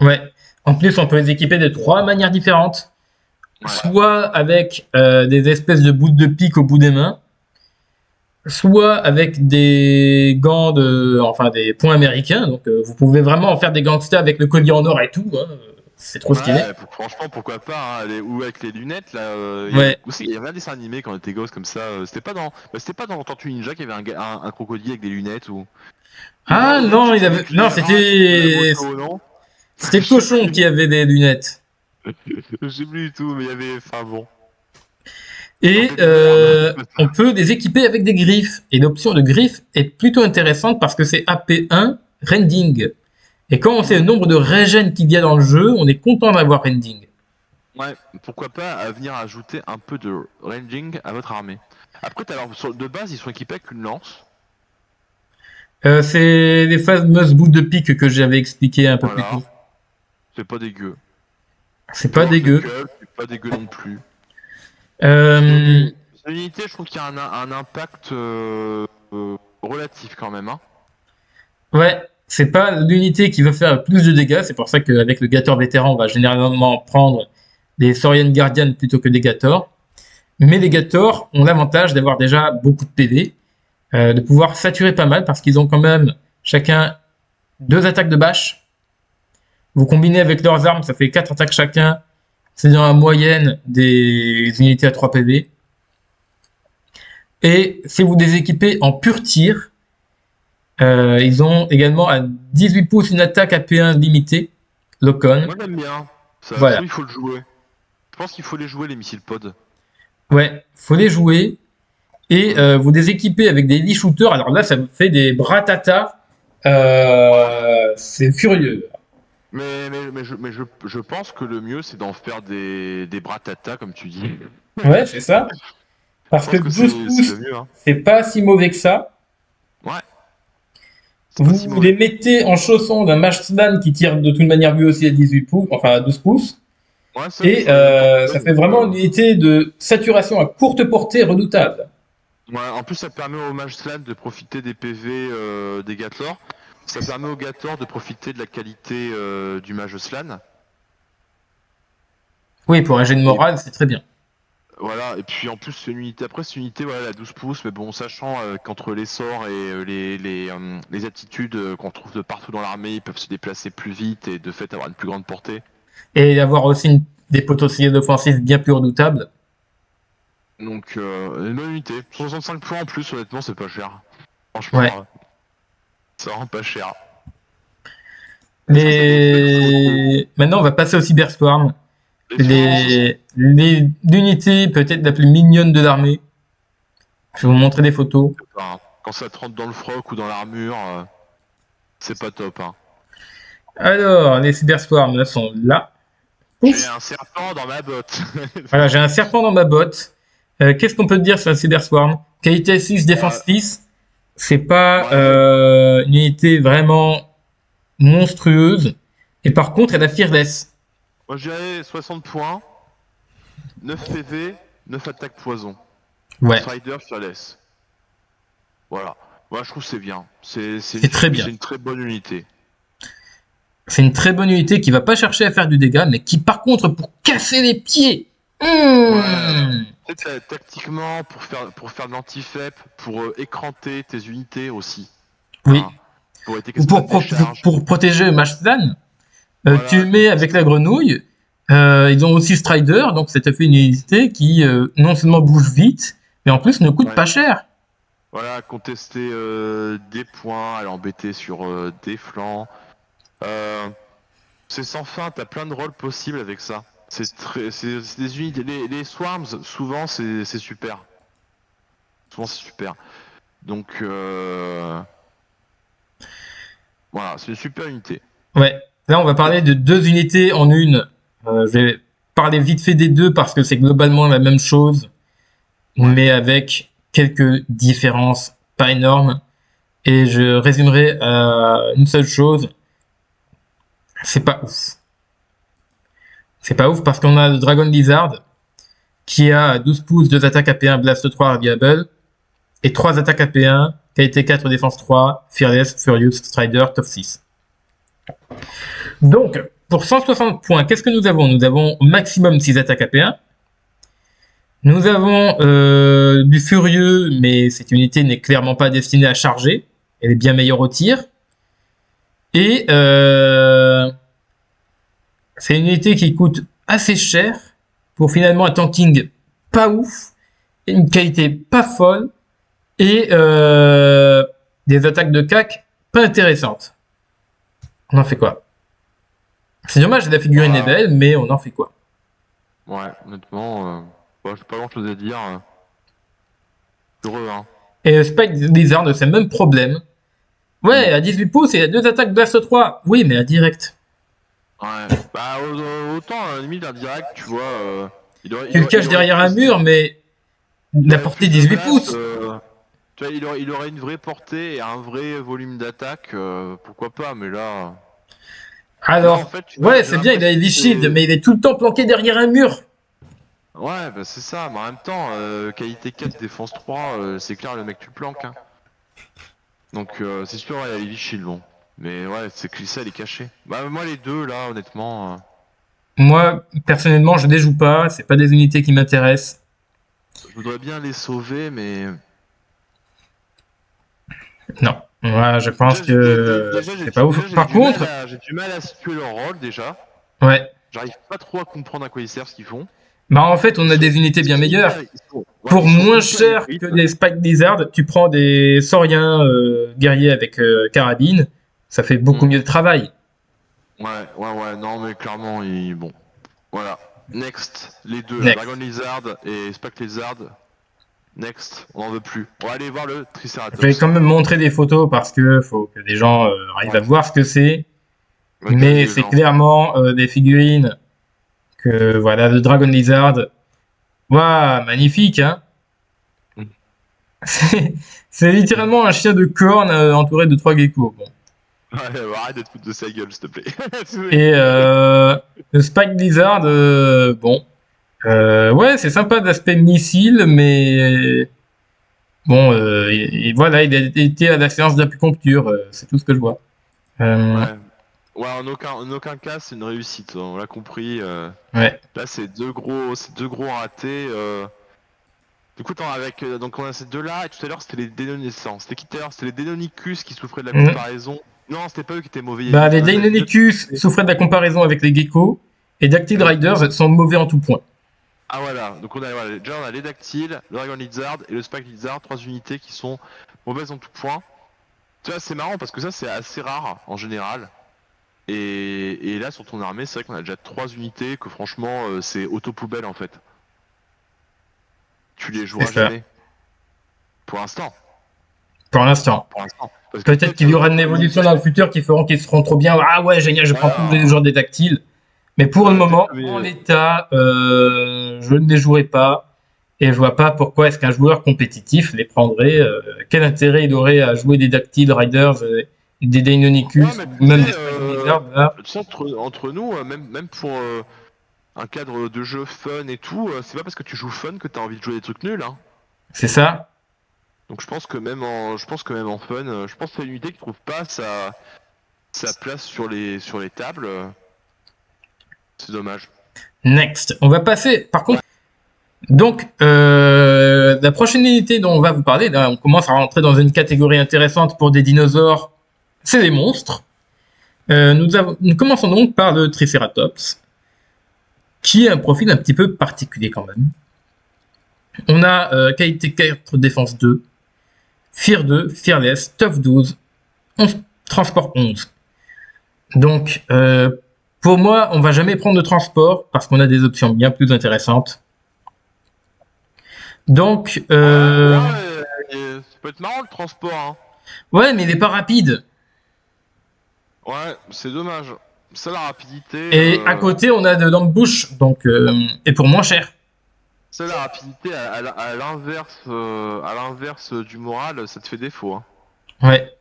Ouais. En plus, on peut les équiper de trois manières différentes. Ouais. Soit avec des espèces de bouts de pique au bout des mains, soit avec des gants enfin des points américains. Donc vous pouvez vraiment en faire des gangsters avec le collier en or et tout, hein. C'est trop stylé. Ouais, franchement, pourquoi pas, hein, ou avec les lunettes, là, Ouais. il y avait un dessin animé quand on était gosse comme ça, c'était pas dans Tortue Ninja qu'il y avait un crocodile avec des lunettes, ou non, Ah au même non, titre, avec non, les reins qui font la moto, non? c'était le Je sais cochon plus, qui avait des lunettes. je sais plus du tout, mais il y avait, enfin bon, dans Et des livernes. on peut les équiper avec des griffes. Et l'option de griffes est plutôt intéressante parce que c'est AP1 Rending. Et quand on sait le nombre de regen qu'il y a dans le jeu, on est content d'avoir Rending. Ouais, pourquoi pas à venir ajouter un peu de ranging à votre armée. Après, de base, ils sont équipés avec une lance, C'est les fameuses bouts de pique que j'avais expliqué un peu plus tôt. voilà, c'est pas dégueu. C'est pas Toujours dégueu. c'est pas dégueu non plus. Euh, Cette unité, je trouve qu'il y a un impact relatif quand même, hein. ouais, c'est pas l'unité qui va faire le plus de dégâts. C'est pour ça qu'avec le Gator vétéran, on va généralement prendre des Saurian Guardian plutôt que des Gators. Mais les Gators ont l'avantage d'avoir déjà beaucoup de PV, de pouvoir saturer pas mal parce qu'ils ont quand même chacun deux attaques de bâche. Vous combinez avec leurs armes, ça fait 4 attaques chacun. C'est dans la moyenne des unités à 3 PV. Et si vous les équipez en pur tir, ils ont également à 18 pouces une attaque à P1 limitée, Locon. Moi j'aime bien. Ça, je trouve Voilà. qu'il faut le jouer. Je pense qu'il faut les jouer les missiles pod. Ouais, faut les jouer. Et vous les équipez avec des Lee shooters. Alors là, ça vous fait des bratata. C'est furieux. Mais je pense que le mieux c'est d'en faire des bratata comme tu dis. Ouais, c'est ça. Je Parce que pense que 12 c'est pouces, le mieux, hein. c'est pas si mauvais que ça. Ouais, c'est pas si Vous les mauvais. mettez en chaussant d'un Mashdan qui tire de toute manière lui aussi à 18 pouces, enfin à 12 pouces. Ouais, ça c'est Et sur les mêmes portées, ça fait donc, vraiment une unité de saturation à courte portée redoutable. ouais, en plus ça permet au Mage Slan de profiter des PV des Gatlor. Ça permet au Gator de profiter de la qualité du Mage Slan. Oui, pour un jet de Et morale, c'est très bien. voilà, et puis en plus c'est une unité. Après c'est une unité voilà, à 12 pouces, mais bon, sachant qu'entre les sorts et les aptitudes qu'on trouve de partout dans l'armée, ils peuvent se déplacer plus vite et de fait avoir une plus grande portée. Et avoir aussi des potentiels offensifs bien plus redoutables. Donc une bonne unité. 65 points en plus, honnêtement, c'est pas cher. Franchement, Ouais. ça rend pas cher. Maintenant, on va passer au Cyberswarm. Les L'unité peut-être la plus mignonne de l'armée. Je vais vous montrer des photos. Quand ça te rentre dans le froc ou dans l'armure, c'est pas top, hein. Alors, les Cyberswarms sont là. J'ai Ouf. un serpent dans ma botte. Voilà, j'ai un serpent dans ma botte. Qu'est-ce qu'on peut dire sur un Cyberswarm? Qualité 6, défense Ouais, 6. C'est pas ouais, une unité vraiment monstrueuse. Et par contre, elle a Fearless. moi je dirais 60 points, 9 PV, 9 attaques poison. Ouais, Strider Fearless. Voilà. Moi je trouve que c'est bien. c'est très bien. C'est une très bonne unité. C'est une très bonne unité qui va pas chercher à faire du dégât, mais qui par contre, pour casser les pieds, Ouais, peut-être tactiquement pour faire de l'anti-FEP, pour écranter tes unités aussi. oui. Hein, pour éviter Ou qu'elles se prennent des charges. pour protéger Mashdan, tu Voilà, mets avec la grenouille. Ils ont aussi Strider, donc ça te fait une unité qui non seulement bouge vite, mais en plus ne coûte ouais. pas cher. Voilà, contester des points, aller embêter sur des flancs. Euh, c'est sans fin, t'as plein de rôles possibles avec ça. C'est des unités. Les swarms, souvent c'est super. Souvent c'est super. Donc voilà, c'est une super unité. Ouais. Là, on va parler de deux unités en une. Je vais parler vite fait des deux parce que c'est globalement la même chose, Ouais. mais avec quelques différences pas énormes. Et je résumerai une seule chose. C'est pas ouf. C'est pas ouf parce qu'on a le Dragon Lizard qui a 12 pouces, 2 attaques AP1, Blast 3, Reliable, et 3 attaques AP1, qualité 4, défense 3, Fearless, Furious, Strider, top 6. Donc, pour 160 points, qu'est-ce que nous avons? Nous avons au maximum 6 attaques AP1. Nous avons du Furieux, mais cette unité n'est clairement pas destinée à charger. Elle est bien meilleure au tir. Et c'est une unité qui coûte assez cher pour finalement un tanking pas ouf, une qualité pas folle et des attaques de cac pas intéressantes. On en fait quoi? C'est dommage, la figurine est belle, mais on en fait quoi? Ouais, honnêtement, j'ai pas grand chose à dire. Heureux, hein. Et Spike Lizard, c'est le même problème. Ouais, à 18 pouces, il a 2 attaques Blast 3. Oui, mais à direct. Ouais. Bah, autant, à la limite, un direct, tu vois, Tu le caches derrière un mur, mais il la aurait portée plus de 18 place. pouces. Tu vois, il aurait une vraie portée et un vrai volume d'attaque, pourquoi pas, mais là, en Alors, fait, ouais, j'ai c'est bien, il a l'impression que Heavy Shield, c'est. mais il est tout le temps planqué derrière un mur. Ouais, bah c'est ça, mais en même temps, qualité 4, défense 3, c'est clair, le mec, tu le planques, hein. Donc, c'est sûr, ouais, il y a Heavy Shield, bon. Mais ouais, c'est que ça, il est caché. Bah, moi, les deux, là, honnêtement. Moi, personnellement, je les joue pas. C'est pas des unités qui m'intéressent. Je voudrais bien les sauver, mais. Non. Moi, je pense Déjà, que c'est pas ouf. Par contre, j'ai du mal à situer leur rôle déjà. ouais. J'arrive pas trop à comprendre à quoi ils servent ce qu'ils font. Bah, en fait, on Ils a sont, des unités ils bien sont meilleures. hyper, Pour ils sont moins hyper cher que hybrides. des Spike Lizard, tu prends des Sauriens guerriers avec carabine. Ça fait beaucoup Hmm. mieux de travail. Ouais, non, mais clairement, bon. Voilà. Next, les deux, là, Dragon Next. Lizard et Spike Lizard. Next, on en veut plus. On va aller voir le Je vais Triceratops. quand même montrer des photos parce que faut que les gens arrivent à Ouais, voir ce que c'est. on va gaver Mais les c'est gens. clairement des figurines que voilà, le Dragon Lizard. Waouh, magnifique, hein. Hmm. C'est littéralement un chien de corne entouré de 3 geckos. Bon. Ouais, arrête de te foutre de sa gueule, s'il te plaît. Et le Spike Lizard, bon. Ouais, c'est sympa d'aspect missile, mais bon, voilà, il a été à la séance d'acupuncture, c'est tout ce que je vois. Euh, Ouais. Ouais, en aucun cas, c'est une réussite. On l'a compris. ouais. Là, c'est deux gros ratés. Du coup, donc on a ces deux-là, et tout à l'heure, c'était les Dénonaissants. C'était qui tout à l'heure? C'était les Dénonicus qui souffraient de la Mm. comparaison. Non, c'était pas eux qui étaient mauvais. Bah, les On a une autre- Deinonychus souffraient de la comparaison avec les geckos, et Dactyl Riders sont mauvais en tout point. Ah voilà, donc déjà on a les Dactyles, le Dragon Lizard et le Spike Lizard, trois unités qui sont mauvaises en tout point. Tu vois, c'est marrant parce que ça c'est assez rare en général. Et là sur ton armée, c'est vrai qu'on a déjà trois unités que franchement c'est auto-poubelle en fait. Tu les C'est joueras ça. jamais. Pour l'instant. Pour l'instant. Pour l'instant. Parce que Peut-être qu'il y aura une évolution dans le futur qui feront qu'ils seront trop bien. Ah ouais, génial, je prends tous les joueurs des tactiles. Mais pour le moment, en l'état, je ne les jouerai pas. Et je vois pas pourquoi est-ce qu'un joueur compétitif les prendrait. Quel intérêt il aurait à jouer des Dactyl Riders, des Deinonychus, ou même des Spiny Lizards, là. tu sais, entre nous, même pour un cadre de jeu fun et tout, c'est pas parce que tu joues fun que t'as envie de jouer des trucs nuls, hein. C'est ça. Donc je pense que même en fun, je pense que c'est une unité qui trouve pas sa place sur les tables. C'est dommage. Next. On va passer, par contre. Donc, la prochaine unité dont on va vous parler, là, on commence à rentrer dans une catégorie intéressante pour des dinosaures, c'est les monstres. Nous commençons donc par le Triceratops, qui a un profil un petit peu particulier quand même. On a qualité 4, défense 2, Fear 2, Fearless, Tough 12, Transport 11. Donc, pour moi, on va jamais prendre de transport parce qu'on a des options bien plus intéressantes. Donc, ça peut être marrant le transport, hein. Ouais, mais il est pas rapide. Ouais, c'est dommage. Ça, la rapidité. Et à côté, on a de l'ambush, donc et pour moins cher. Ça, la rapidité, à l'inverse du moral, ça te fait défaut, hein. Ouais.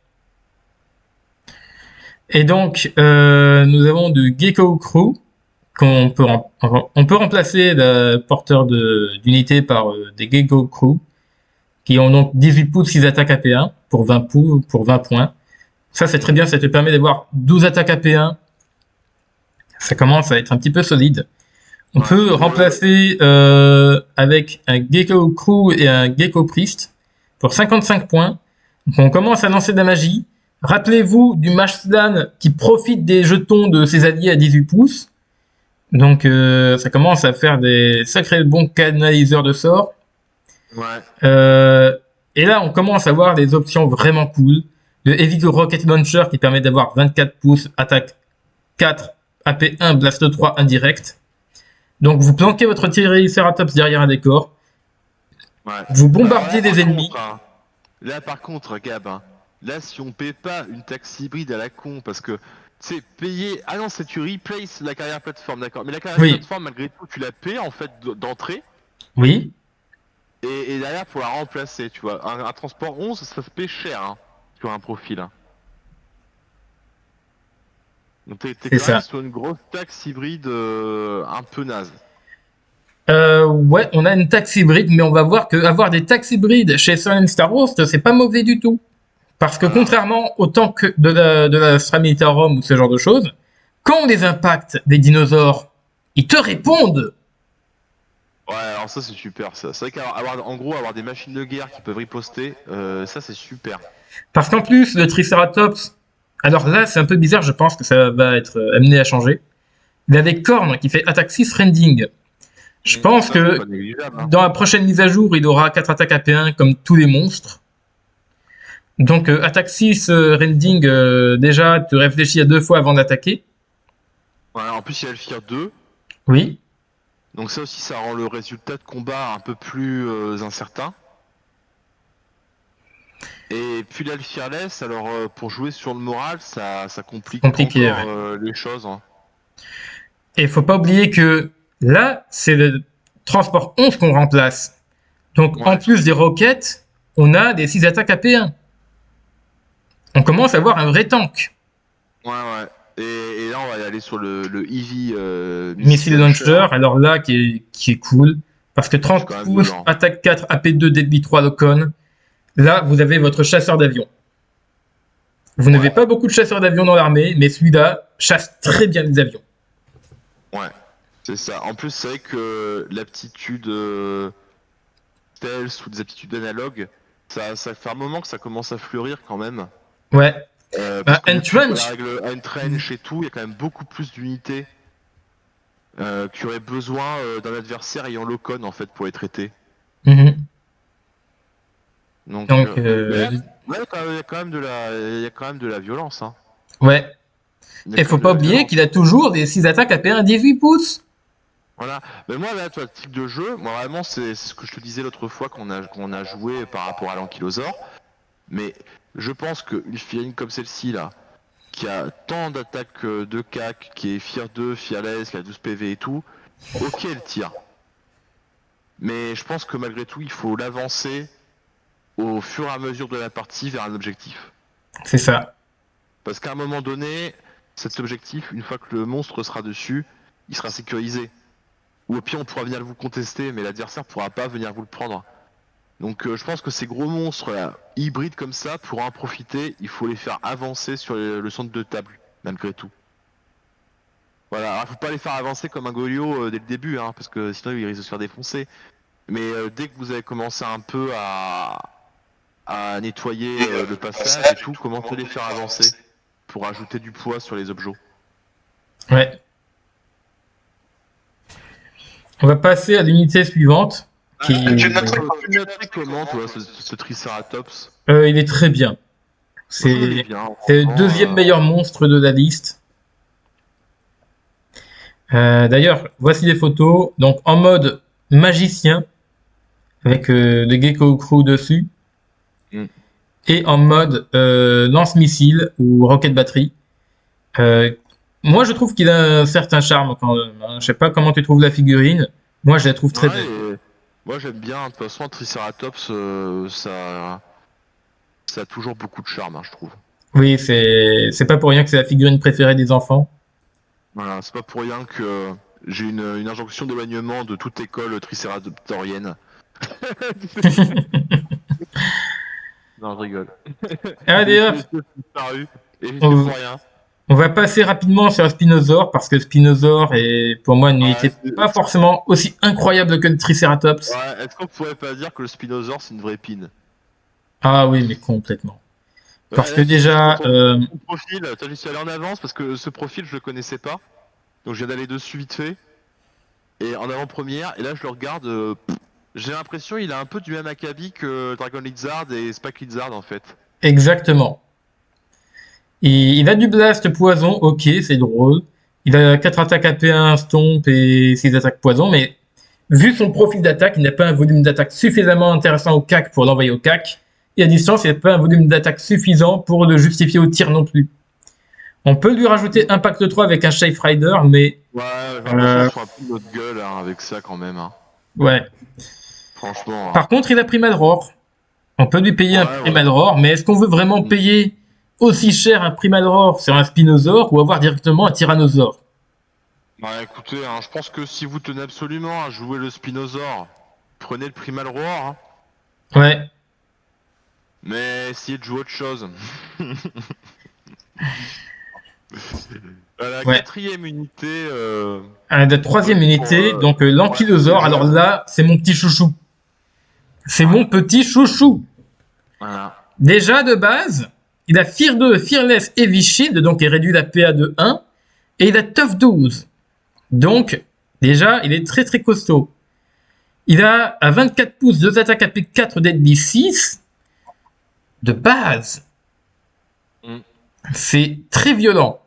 Et donc, nous avons du Gecko Crew, on peut remplacer le porteur d'unité par des Gecko Crew, qui ont donc 18 pouces, 6 attaques AP1 pour 20 points. Ça, c'est très bien, ça te permet d'avoir 12 attaques AP1. Ça commence à être un petit peu solide. On peut remplacer avec un Gecko Crew et un Gecko Priest pour 55 points. Donc on commence à lancer de la magie. Rappelez-vous du Mashdan qui profite des jetons de ses alliés à 18 pouces. Donc ça commence à faire des sacrés bons canaliseurs de sorts. Ouais. Et là, on commence à avoir des options vraiment cool. Le Heavy Rocket Launcher qui permet d'avoir 24 pouces, attaque 4, AP1, Blast 3 indirect. Donc vous planquez votre Triceratops derrière un décor. Ouais. Vous bombardiez des ennemis. Là par contre, Gab, hein, là si on paie pas une taxe hybride à la con, parce que c'est payer. Ah non, c'est tu replaces la carrière plateforme, d'accord. Mais la carrière plateforme, malgré tout, tu la paies en fait d'entrée. Oui. Et derrière pour la remplacer, tu vois. Un transport 11, ça se paie cher, hein, sur un profil. Hein. Donc t'es quand même sur une grosse taxe hybride un peu naze. Ouais, on a une taxe hybride, mais on va voir que avoir des taxes hybrides chez Sun Star Wars, c'est pas mauvais du tout. Parce que contrairement au tank de la Stramilitarum ou ce genre de choses, quand on les impacte des dinosaures, ils te répondent. Ouais, alors ça c'est super ça. C'est vrai qu'avoir des machines de guerre qui peuvent riposter, ça c'est super. Parce qu'en plus, le Triceratops, alors là c'est un peu bizarre, je pense que ça va être amené à changer. Il a des cornes qui fait attaque 6 rending. Je pense que dans la prochaine mise à jour, il aura 4 attaques AP1 comme tous les monstres. Donc attaque 6 rending, déjà tu réfléchis à 2 fois avant d'attaquer. Ouais, en plus il y a le Fear 2. Oui. Donc ça aussi ça rend le résultat de combat un peu plus incertain. Et puis là le Fearless, alors pour jouer sur le moral, ça complique encore les choses. Hein. Et il faut pas oublier que là, c'est le transport 11 qu'on remplace. Donc en plus des roquettes, on a des 6 attaques AP1. On commence à avoir un vrai tank. Ouais. Et là, on va aller sur le Eevee Missile Launcher, alors là, qui est cool. Parce que 30 pouces, attaque 4, AP2, Deadly 3, Locon. Là, vous avez votre chasseur d'avion. Vous n'avez pas beaucoup de chasseurs d'avion dans l'armée, mais celui-là chasse très bien les avions. Ouais, c'est ça. En plus, c'est vrai que l'aptitude stealth ou des aptitudes analogues, ça fait un moment que ça commence à fleurir quand même. Ouais. Entrench, et tout, il y a quand même beaucoup plus d'unités qui auraient besoin d'un adversaire ayant Locon en fait pour les traiter. Donc il y a quand même de la violence. Hein. Ouais. Et faut pas oublier qu'il a toujours des 6 attaques AP1 18 pouces. Voilà. Mais moi là, tu vois, le type de jeu, moi vraiment c'est ce que je te disais l'autre fois qu'on a joué par rapport à l'Ankylosaure. Mais je pense qu'une figurine comme celle-ci là, qui a tant d'attaques de CAC, qui est Fear 2, Fearless, qui a 12 PV et tout, ok elle tire. Mais je pense que malgré tout, il faut l'avancer au fur et à mesure de la partie vers un objectif. C'est ça. Parce qu'à un moment donné, cet objectif, une fois que le monstre sera dessus, il sera sécurisé. Ou au pire, on pourra venir vous contester, mais l'adversaire pourra pas venir vous le prendre. Donc je pense que ces gros monstres là, hybrides comme ça, pour en profiter, il faut les faire avancer sur le centre de table, malgré tout. Voilà, alors faut pas les faire avancer comme un Golio dès le début, hein, parce que sinon ils risquent de se faire défoncer. Mais dès que vous avez commencé un peu à nettoyer le passage et tout, commencez à les faire avancer pour ajouter du poids sur les objets. Ouais. On va passer à l'unité suivante. Tu noterais comment, toi, ce Triceratops? Il est très bien. C'est le deuxième meilleur monstre de la liste. D'ailleurs, voici les photos. Donc en mode magicien, avec le Gecko Crew dessus. Et en mode lance-missile ou rocket batterie. Moi, je trouve qu'il a un certain charme quand même. Hein. Je sais pas comment tu trouves la figurine. Moi, je la trouve très belle. Moi, j'aime bien. De toute façon, un Triceratops, ça a toujours beaucoup de charme, hein, je trouve. Oui, c'est pas pour rien que c'est la figurine préférée des enfants. Voilà, c'est pas pour rien que j'ai une injonction d'éloignement de toute école tricératoptorienne. Non, je rigole. Allez hop, on va passer rapidement sur Spinosaur parce que Spinosaur est pour moi une unité pas forcément aussi incroyable que le Triceratops. Ouais, est-ce qu'on pourrait pas dire que le Spinosaur c'est une vraie pine? Ah oui, mais complètement. Parce que déjà, ton profil, j'y suis allé en avance parce que ce profil je le connaissais pas, donc je viens d'aller dessus vite fait et en avant-première et là je le regarde. J'ai l'impression il a un peu du même acabit que Dragon Lizard et Spike Lizard en fait. Exactement. Il a du blast poison, ok, c'est drôle. Il a 4 attaques AP1, stomp et 6 attaques poison, mais vu son profil d'attaque, il n'a pas un volume d'attaque suffisamment intéressant au CAC pour l'envoyer au CAC. Et à distance, il n'a pas un volume d'attaque suffisant pour le justifier au tir non plus. On peut lui rajouter Impact 3 avec un Shape Rider, mais... Ouais, j'ai l'impression qu'on un peu de notre gueule hein, avec ça quand même. Hein. Ouais. Franchement. Par contre, il a Primadror. On peut lui payer un Primadror, mais est-ce qu'on veut vraiment payer aussi cher un Primadror sur un Spinosaur ou avoir directement un Tyrannosaure? Bah écoutez, hein, je pense que si vous tenez absolument à jouer le Spinosaur, prenez le Primadror. Hein. Ouais. Mais essayez de jouer autre chose. La quatrième unité. La troisième unité, donc l'Ankylosaure. Alors là, c'est mon petit chouchou. C'est mon petit chouchou. Voilà. Déjà de base, il a Fear 2, Fearless Heavy Shield, donc il réduit la PA de 1. Et il a Tough 12. Donc, déjà, il est très très costaud. Il a à 24 pouces 2 attaques AP 4 Deadly 6. De base. C'est très violent.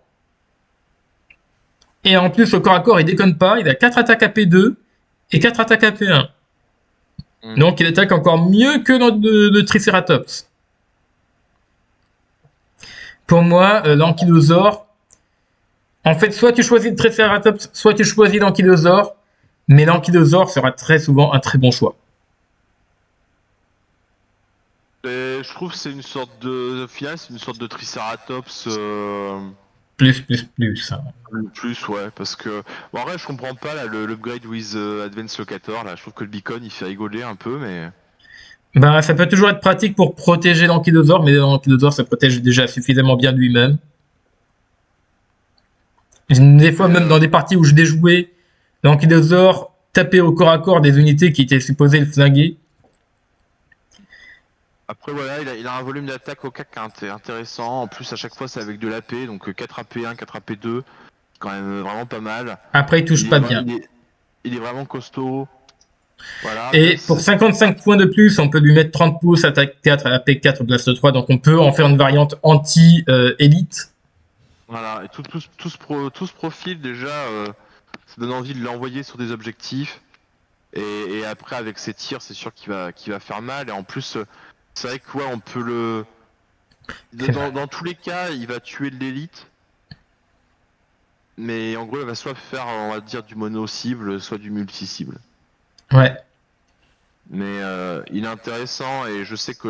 Et en plus, au corps à corps, il déconne pas. Il a 4 attaques AP2 et 4 attaques AP1. Donc, il attaque encore mieux que le Triceratops. Pour moi, l'Ankylosaure, en fait, soit tu choisis le Triceratops, soit tu choisis l'Ankylosaure, mais l'Ankylosaure sera très souvent un très bon choix. Et je trouve que c'est une sorte de... Au final, c'est une sorte de Triceratops... Plus. Hein. Plus, ouais, parce que... Bon, en vrai, je comprends pas, là, l'upgrade with Advanced Locator, là, je trouve que le beacon, il fait rigoler un peu, mais... Ben, ça peut toujours être pratique pour protéger l'Ankylosaure, mais l'Ankylosaure, ça protège déjà suffisamment bien lui-même. Des fois, même dans des parties où je déjouais, l'Ankylosaure tapait au corps à corps des unités qui étaient supposées le flinguer. Après voilà, il a un volume d'attaque au CAC qui est intéressant. En plus à chaque fois c'est avec de l'AP, donc 4 AP1, 4 AP2, quand même vraiment pas mal. Après il touche pas bien. Il est vraiment costaud. Voilà. Et pour 55 points de plus, on peut lui mettre 30 pouces, attaque 4, AP 4, blast 3, donc on peut en faire une variante anti-élite. Voilà, et tout ce profil déjà, ça donne envie de l'envoyer sur des objectifs. Et après avec ses tirs, c'est sûr qu'il va faire mal. Et en plus... C'est vrai que ouais, on peut C'est vrai. Dans tous les cas, il va tuer de l'élite. Mais en gros, il va soit faire, on va dire, du mono-cible, soit du multi-cible. Ouais, Mais il est intéressant et je sais que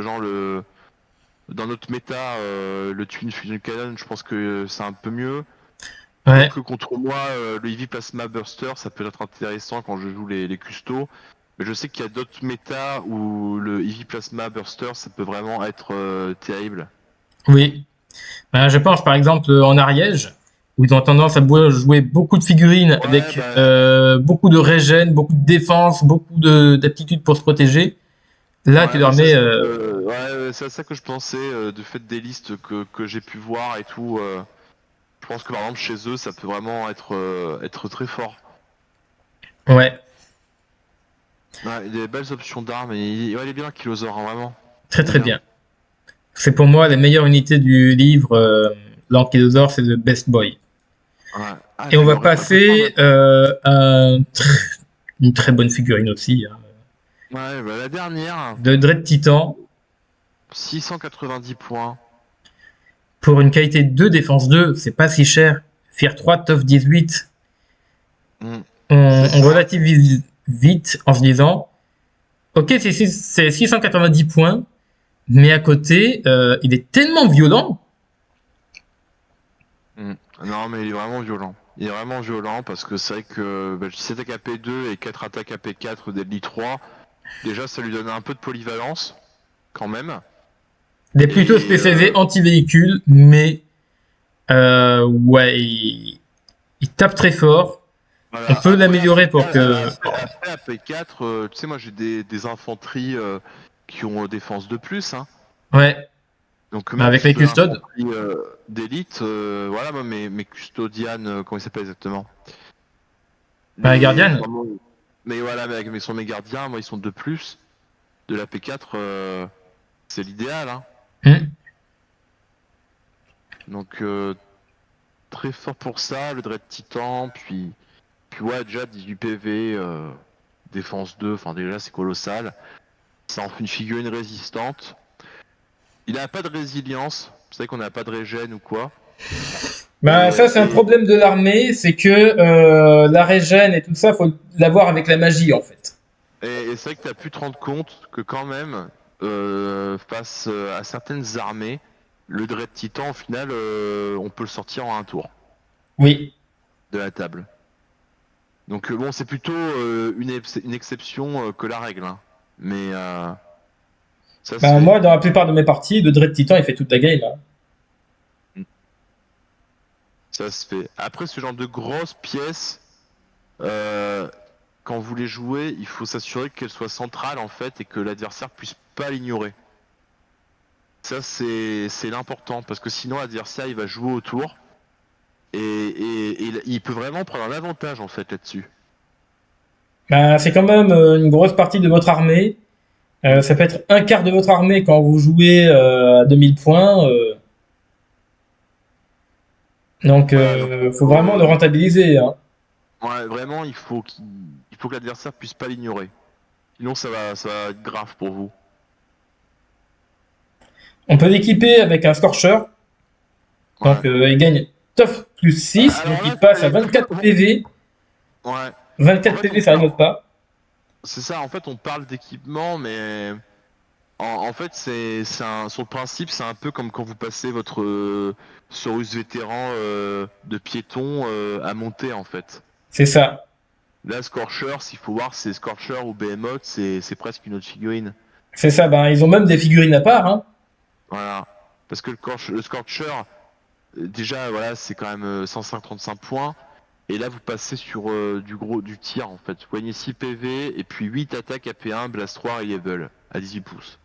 dans notre méta, le Twin Fusion Cannon, je pense que c'est un peu mieux. ouais. Quoique contre moi, le Eevee Plasma Burster, ça peut être intéressant quand je joue les custos. Mais je sais qu'il y a d'autres méta où le Eevee Plasma Burster, ça peut vraiment être terrible. Oui. Ben, je pense par exemple en Ariège, où ils ont tendance à jouer beaucoup de figurines Ouais, avec bah, beaucoup de régène, beaucoup de défense, beaucoup d'aptitudes pour se protéger. Là, tu ouais, leur mais mets. c'est à ça que je pensais, de fait des listes que j'ai pu voir et tout. Je pense que par exemple chez eux, ça peut vraiment être très fort. Ouais, Ouais, il y a des belles options d'armes et ouais, il est bien Kilosaur, hein, vraiment. très Il est très bien. bien. C'est pour moi la meilleure unité du livre. L'Ankylosaur, c'est le Best Boy. Ouais. Ah, Et on tu va l'aurais pas fait passer à une très bonne figurine aussi, hein, Ouais, bah, la dernière, de Dread Titan 690 points. pour une qualité 2, défense 2, c'est pas si cher. Fear 3, Tough 18. Hmm. C'est On ça. relativise vite en se disant, ok, c'est 690 points, mais à côté, il est tellement violent. Hmm. Non, mais il est vraiment violent. Il est vraiment violent parce que c'est vrai que 7 attaques AP2 et 4 attaques AP4 d'Elite 3, déjà ça lui donne un peu de polyvalence, quand même. Il est plutôt Et spécialisé anti-véhicule, mais ouais, il tape très fort. On voilà, peut l'améliorer pour que. après AP4, tu sais, moi j'ai des infanteries qui ont défense de plus, hein. Ouais, Donc mais même avec les type custodes, infanterie d'élite, voilà, moi, mes custodianes, comment ils s'appellent exactement? bah, Les Guardian. vraiment- Mais voilà, mais sont mes gardiens, moi ils sont de plus. De la P4, c'est l'idéal, hein. Hmm. Donc très fort pour ça, le Dread Titan, puis ouais, déjà 18 PV, défense 2, enfin déjà c'est colossal. Ça en fait une figurine résistante. Il a pas de résilience, c'est vrai qu'on n'a pas de régène ou quoi. Bah, ça, c'est un Et problème de l'armée, c'est que la régène et tout ça, faut l'avoir avec la magie, en fait. et c'est vrai que tu as pu te rendre compte que quand même, face à certaines armées, le Dread Titan, au final, on peut le sortir en un tour Oui. de la table. Donc bon, c'est plutôt une exception que la règle, hein. Mais ça se Bah, fait. moi, dans la plupart de mes parties, le Dread Titan, il fait toute la game, hein. Mm. Ça se fait. Après, ce genre de grosses pièces, euh, quand vous les jouez, il faut s'assurer qu'elles soient centrales en fait et que l'adversaire puisse pas l'ignorer. Ça, c'est l'important parce que sinon l'adversaire il va jouer autour et il peut vraiment prendre un avantage en fait là-dessus. Bah, c'est quand même une grosse partie de votre armée. Mm. Ça peut être un quart de votre armée quand vous jouez à 2000 points. Donc, Voilà, donc faut vraiment le rentabiliser, hein. ouais, vraiment, il faut que l'adversaire puisse pas l'ignorer. Sinon, ça va être grave pour vous. On peut l'équiper avec un Scorcher. Donc, Ouais. il gagne Tough plus 6. Alors Donc, il là, passe à 24 PV. ouais. En 24 fait, PV, ça rigole pas. c'est ça. En fait, on parle d'équipement, mais en fait, son principe, c'est un peu comme quand vous passez votre Saurus vétéran de piéton à monter, en fait. C'est ça. Là, Scorcher, s'il faut voir, c'est Scorcher ou Behemoth, c'est presque une autre figurine. C'est ça. Ben, ils ont même des figurines à part, hein. Voilà. Parce que le Scorcher, déjà, voilà, c'est quand même 135 points. Et là, vous passez sur du tir en fait. Vous gagnez 6 PV et puis 8 attaques AP1, Blast 3 Reliable à 18 pouces.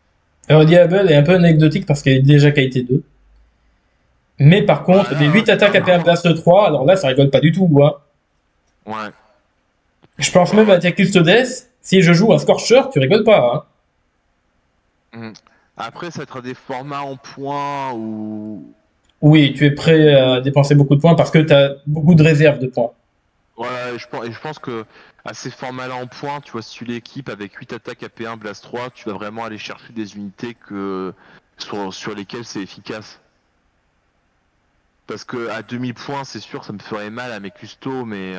Alors, Diable est un peu anecdotique parce qu'elle est déjà qualité 2. Mais par contre, des Voilà, 8 attaques à PM Blast 3, alors là, ça rigole pas du tout, hein. ouais. Je pense même à tes Custodes, si je joue un Scorcher, tu rigoles pas, hein. Mm. Après, ça va être des formats en points ou. Oui, tu es prêt à dépenser beaucoup de points parce que tu as beaucoup de réserves de points. Voilà, et je pense que à ces formats-là en points, tu vois, si tu l'équipes avec 8 attaques AP1, Blast 3, tu vas vraiment aller chercher des unités sur lesquels c'est efficace. Parce que à 2000 points, c'est sûr, ça me ferait mal à mes custos, mais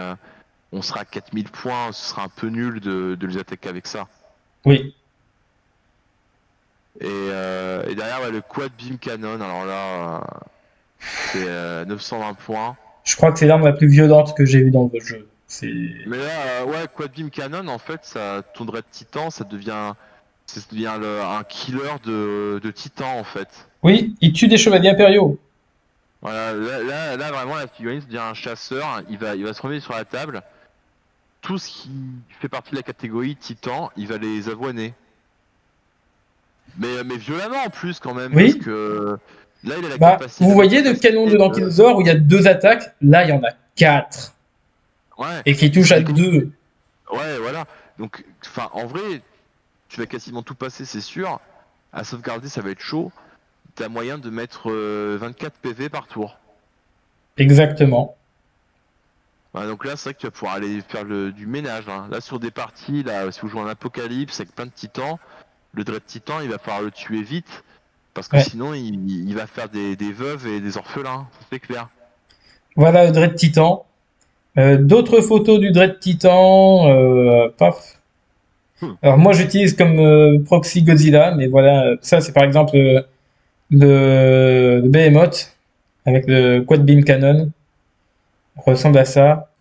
on sera à 4000 points, ce sera un peu nul de les attaquer avec ça. Oui. Et derrière, ouais, le quad beam cannon, alors là, c'est 920 points. Je crois que c'est l'arme la plus violente que j'ai vue dans le jeu. C'est... Mais là, ouais, quad beam cannon, en fait, ça tournerait de titan, ça devient un killer de titan, en fait. Oui, il tue des chevaliers impériaux. Voilà, là, vraiment, la figurine, c'est-à-dire un chasseur, il va se remettre sur la table. Tout ce qui fait partie de la catégorie titan, il va les avoiner. Mais violemment en plus, quand même, parce Oui. que là, il a la Bah, capacité. vous Il a la voyez le canon capacité de de... l'Ankylosaur où il y a 2 attaques? Là, il y en a 4. Ouais, Et qui touche c'est à mécanique. 2. Ouais, voilà. Donc, enfin, en vrai, tu vas quasiment tout passer, c'est sûr. À sauvegarder, ça va être chaud. T'as moyen de mettre 24 PV par tour. Exactement. Ouais, donc là, c'est vrai que tu vas pouvoir aller faire du ménage. Hein. Là, sur des parties, là, si vous jouez en apocalypse avec plein de titans, le Dread Titan, il va falloir le tuer vite. Parce que Ouais. sinon, il va faire des veuves et des orphelins, c'est clair. Voilà le Dread Titan. D'autres photos du Dread Titan. Paf. Hmm. Alors moi j'utilise comme proxy Godzilla, mais voilà, ça c'est par exemple le Behemoth avec le Quad Beam Cannon. Ça ressemble à ça.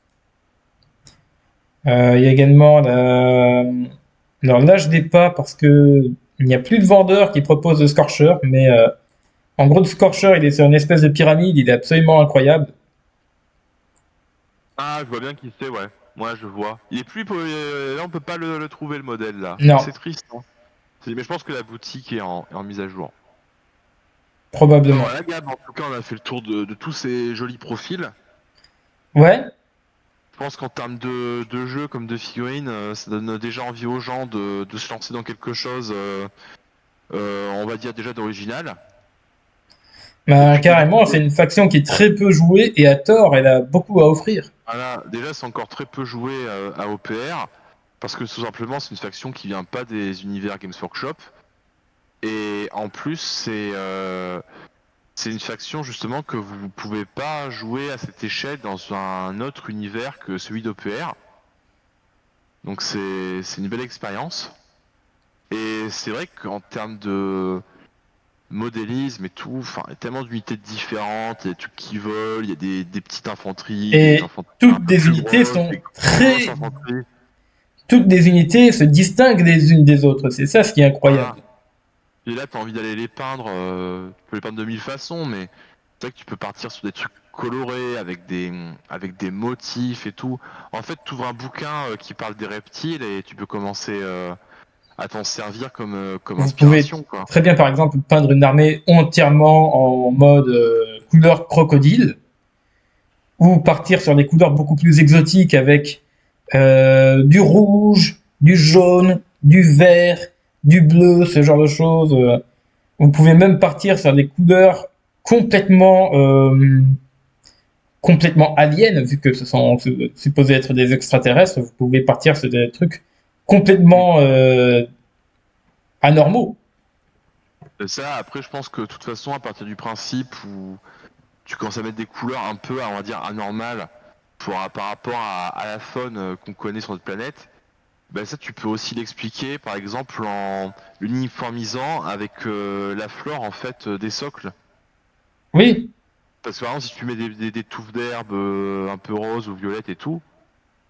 Il y a également la... Alors là je n'ai pas parce que il n'y a plus de vendeur qui propose le Scorcher, mais en gros le Scorcher il est sur une espèce de pyramide, il est absolument incroyable. Ah, je vois bien qui c'est, ouais. Moi, je vois. Il est plus. Là, on peut pas le trouver, le modèle, là. Non, C'est triste, hein. Mais je pense que la boutique est en mise à jour. Bon, probablement. voilà, Gab, en tout cas, on a fait le tour de tous ces jolis profils. Ouais, Je pense qu'en termes de jeu comme de figurines, ça donne déjà envie aux gens de se lancer dans quelque chose, on va dire déjà d'original. Et bah, puis de carrément, c'est découvrir. une faction qui est très peu jouée et à tort, elle a beaucoup à offrir. Voilà, déjà, c'est encore très peu joué à OPR. Parce que tout simplement, c'est une faction qui vient pas des univers Games Workshop. Et en plus, c'est une faction justement que vous pouvez pas jouer à cette échelle dans un autre univers que celui d'OPR. Donc c'est une belle expérience. Et c'est vrai qu'en termes de modélisme et tout, enfin, il y a tellement d'unités différentes, il y a des trucs qui volent, il y a des petites infanteries, il y a des Et infanteries un toutes peu des plus unités grosses, sont des grosses très... infanteries. Toutes des unités se distinguent les unes des autres, c'est ça ce qui est incroyable. Voilà. Et là, t'as envie d'aller les peindre, tu peux les peindre de mille façons, mais c'est vrai que tu peux partir sur des trucs colorés avec des motifs et tout. En fait, tu ouvres un bouquin qui parle des reptiles et tu peux commencer à t'en servir comme Vous pouvez inspiration, quoi. très bien par exemple peindre une armée entièrement en mode couleur crocodile, ou partir sur des couleurs beaucoup plus exotiques avec du rouge, du jaune, du vert, du bleu, ce genre de choses. Vous pouvez même partir sur des couleurs complètement complètement aliens, vu que ce sont supposés être des extraterrestres. Vous pouvez partir sur des trucs complètement anormaux. Et ça, après, je pense que de toute façon, à partir du principe où tu commences à mettre des couleurs un peu, on va dire, anormales par rapport à la faune qu'on connaît sur notre planète, ben ça, tu peux aussi l'expliquer, par exemple, en l'uniformisant avec la flore, en fait, des socles. Oui, Parce que, par exemple, si tu mets des touffes d'herbe un peu roses ou violettes et tout,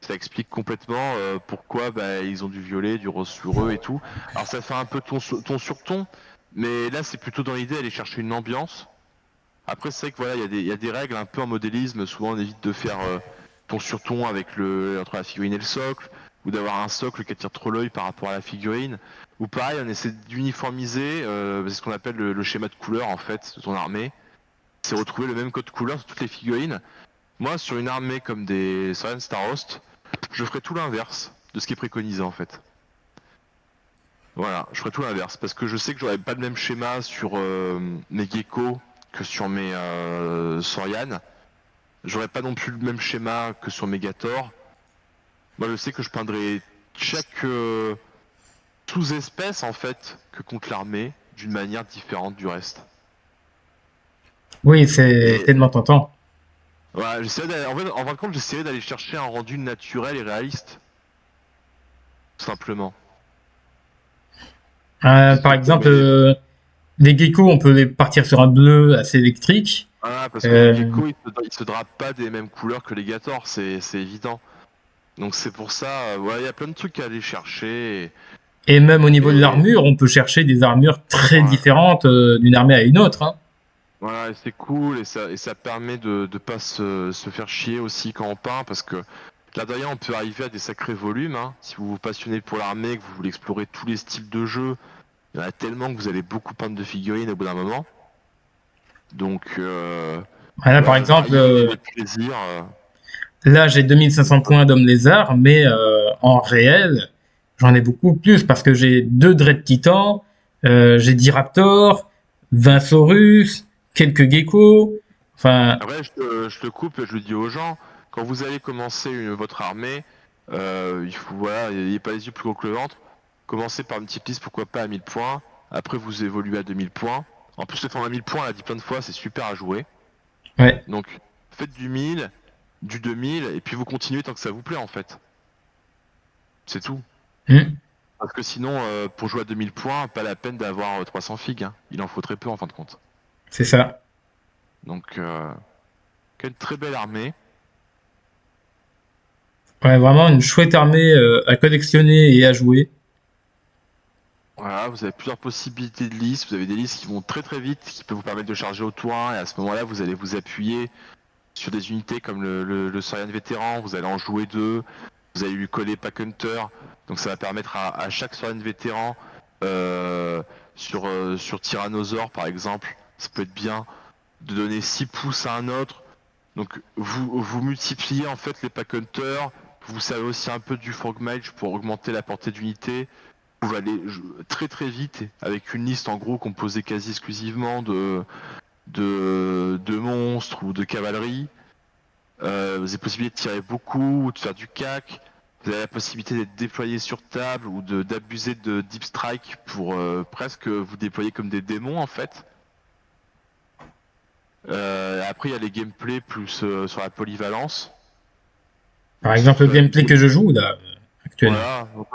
ça explique complètement pourquoi bah, ils ont du violet, du rose sur eux et tout. Alors, ça fait un peu ton sur ton, mais là, c'est plutôt dans l'idée d'aller chercher une ambiance. Après, c'est vrai que voilà, il y a des règles un peu en modélisme. Souvent, on évite de faire ton sur-ton entre la figurine et le socle, ou d'avoir un socle qui attire trop l'œil par rapport à la figurine. Ou pareil, on essaie d'uniformiser, c'est ce qu'on appelle le schéma de couleur en fait de ton armée. C'est retrouver le même code couleur sur toutes les figurines. Moi, sur une armée comme des Saurian Starhost, je ferais tout l'inverse de ce qui est préconisé en fait. Voilà, je ferais tout l'inverse parce que je sais que j'aurais pas le même schéma sur mes geckos que sur mes Saurian. J'aurais pas non plus le même schéma que sur Megator. Moi, je sais que je peindrais chaque sous-espèce en fait que compte l'armée d'une manière différente du reste. Oui, c'est Et tellement tentant. voilà, en fin de compte, j'essayais d'aller chercher un rendu naturel et réaliste, tout simplement. Par Puisque comme exemple, elle est... les geckos, on peut les partir sur un bleu assez électrique. Ah, parce que les Euh, geckos, ils se drapent pas des mêmes couleurs que les gators, c'est évident. Donc c'est pour ça, ouais, il y a plein de trucs à aller chercher. et même au niveau de Et l'armure, on peut chercher des armures très ouais, différentes d'une armée à une autre, hein. voilà, et c'est cool et ça permet de pas se faire chier aussi quand on peint parce que là d'ailleurs on peut arriver à des sacrés volumes. Hein. Si vous vous passionnez pour l'armée, que vous voulez explorer tous les styles de jeu, il y en a tellement que vous allez beaucoup peindre de figurines au bout d'un moment. Donc Voilà, par ouais, exemple, varier les plaisirs. là j'ai 2500 points d'homme lézard, mais en réel, j'en ai beaucoup plus parce que j'ai 2 Dread Titans, j'ai 10 Raptors, 20 Saurus, quelques geckos. Enfin, Après, je te coupe et je le dis aux gens, quand vous allez commencer votre armée, il faut, voilà, n'ayez pas les yeux plus gros que le ventre. Commencez par une petite liste, pourquoi pas à 1000 points. Après, vous évoluez à 2000 points. En plus, le format 1000 points, on l'a dit plein de fois, c'est super à jouer. ouais. Donc, faites du 1000, du 2000, et puis vous continuez tant que ça vous plaît, en fait. C'est tout. Hmm, Parce que sinon, pour jouer à 2000 points, pas la peine d'avoir 300 figues. Hein. Il en faut très peu, en fin de compte. c'est ça. Donc, quelle très belle armée. Ouais, vraiment une chouette armée à collectionner et à jouer. Voilà, vous avez plusieurs possibilités de listes. Vous avez des listes qui vont très très vite, qui peuvent vous permettre de charger au tour 1, et à ce moment-là, vous allez vous appuyer sur des unités comme le Saurian vétéran. Vous allez en jouer 2. Vous allez lui coller Pack Hunter. Donc ça va permettre à chaque Saurian vétéran sur Tyrannosaure par exemple, ça peut être bien, de donner 6 pouces à un autre. Donc vous multipliez en fait les Pack Hunter. Vous savez aussi un peu du Frogmage pour augmenter la portée d'unité. Vous allez très très vite avec une liste en gros composée quasi exclusivement de monstres ou de cavalerie. Vous avez la possibilité de tirer beaucoup ou de faire du cac. Vous avez la possibilité d'être déployé sur table ou d'abuser de Deep Strike pour presque vous déployer comme des démons en fait. Après il y a les gameplays plus sur la polyvalence. Par Donc si exemple, le vous avez gameplay que je joue là, actuellement. voilà. Donc,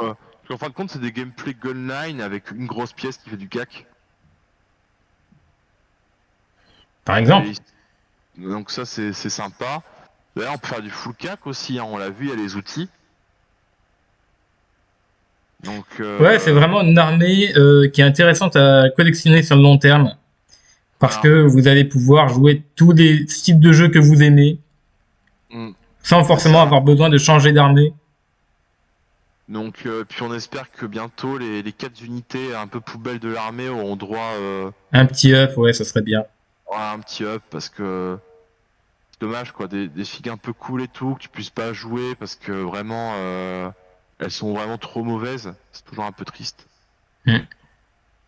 en fin de compte c'est des gameplays gunline avec une grosse pièce qui fait du cac. Par exemple. Donc ça c'est sympa. D'ailleurs on peut faire du full cac aussi, hein, on l'a vu, il y a les outils. Donc Ouais, c'est vraiment une armée qui est intéressante à collectionner sur le long terme. Parce voilà. que vous allez pouvoir jouer tous les styles de jeux que vous aimez, Mm, sans c'est forcément ça. avoir besoin de changer d'armée. Donc puis on espère que bientôt les 4 unités un peu poubelles de l'armée auront droit Un petit up, ouais, ça serait bien. à un petit up parce que c'est dommage quoi, des figues un peu cool et tout, que tu puisses pas jouer parce que vraiment elles sont vraiment trop mauvaises. C'est toujours un peu triste. Hmm.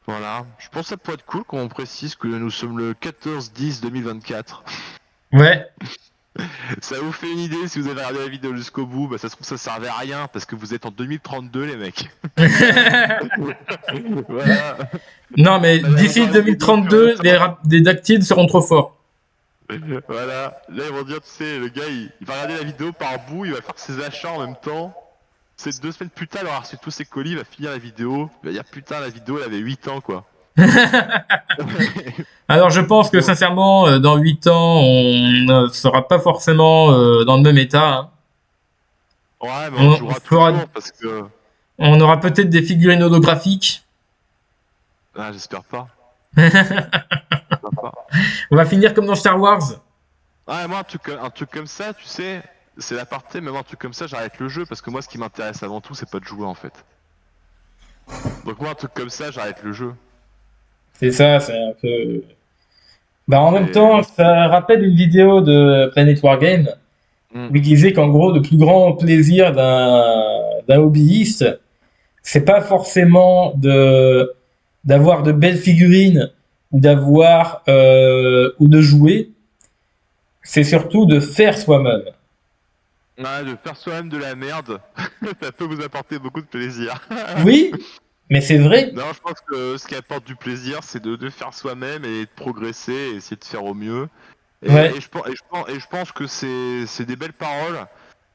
Voilà. Je pense que ça pourrait être cool qu'on précise que nous sommes le 14-10-2024. Ouais, Ça vous fait une idée si vous avez regardé la vidéo jusqu'au bout, bah ça se trouve ça servait à rien parce que vous êtes en 2032 les mecs. Voilà. non, mais Allez d'ici avoir les vidéos plus 2032, récentes. les dactyles seront trop forts. Voilà. Là ils vont dire, tu sais, le gars il va regarder la vidéo par bout, il va faire ses achats en même temps. C'est 2 semaines plus tard, il aura reçu tous ses colis, il va finir la vidéo. Il va dire putain la vidéo elle avait 8 ans quoi. Alors, je pense que Bon. sincèrement, dans 8 ans, on ne sera pas forcément dans le même état, hein. Ouais mais on On jouera fera, toujours parce que. on aura peut-être des figurines holographiques. Ah j'espère pas. J'espère pas. On va finir comme dans Star Wars. Ouais, moi, un truc comme ça, tu sais, c'est l'aparté, mais moi, un truc comme ça, j'arrête le jeu parce que moi, ce qui m'intéresse avant tout, c'est pas de jouer en fait. Donc, moi, un truc comme ça, j'arrête le jeu. C'est ça, c'est un peu. Bah, en même Et temps, moi, ça rappelle une vidéo de Planet Wargame hmm, où il disait qu'en gros, le plus grand plaisir d'un hobbyiste, c'est pas forcément d'avoir de belles figurines ou ou de jouer, c'est surtout de faire soi-même. ouais, de faire soi-même de la merde, ça peut vous apporter beaucoup de plaisir. Oui, Mais c'est vrai. Non, je pense que ce qui apporte du plaisir, c'est de faire soi-même et de progresser et essayer de faire au mieux. Ouais, Et je pense que c'est des belles paroles,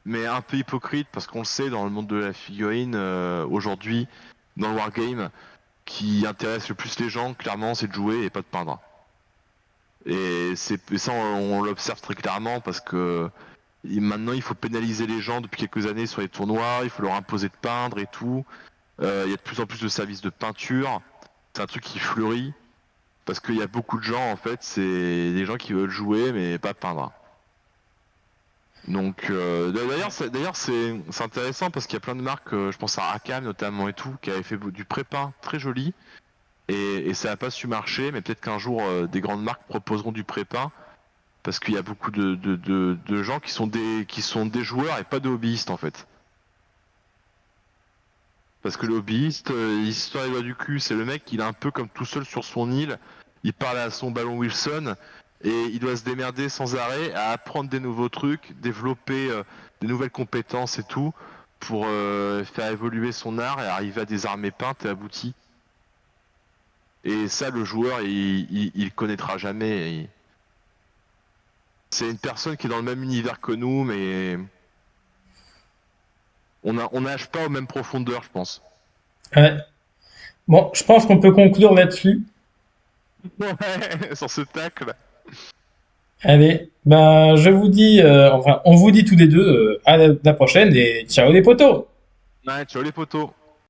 mais un peu hypocrite parce qu'on le sait dans le monde de la figurine aujourd'hui, dans le wargame, qui intéresse le plus les gens, clairement, c'est de jouer et pas de peindre. Et ça, on l'observe très clairement parce que maintenant, il faut pénaliser les gens depuis quelques années sur les tournois, il faut leur imposer de peindre et tout. Il y a de plus en plus de services de peinture. C'est un truc qui fleurit parce qu'il y a beaucoup de gens, en fait, c'est des gens qui veulent jouer mais pas peindre. Donc d'ailleurs c'est intéressant parce qu'il y a plein de marques, je pense à Akam notamment et tout, qui avaient fait du pré-peint très joli et ça n'a pas su marcher, mais peut-être qu'un jour des grandes marques proposeront du pré-peint parce qu'il y a beaucoup de gens qui sont des joueurs et pas de hobbyistes en fait. Parce que le hobbyiste, il se tord les doigts du cul, c'est le mec, il est un peu comme tout seul sur son île, il parle à son ballon Wilson, et il doit se démerder sans arrêt à apprendre des nouveaux trucs, développer des nouvelles compétences et tout, pour faire évoluer son art et arriver à des armées peintes et abouties. Et ça, le joueur, il connaîtra jamais. C'est une personne qui est dans le même univers que nous, mais on nage pas aux mêmes profondeurs, je pense. ouais. Bon, je pense qu'on peut conclure là-dessus. Ouais, sur ce tacle. Allez, ben je vous dis, enfin, on vous dit tous les deux à la prochaine et ciao les potos. Ouais, ciao les potos.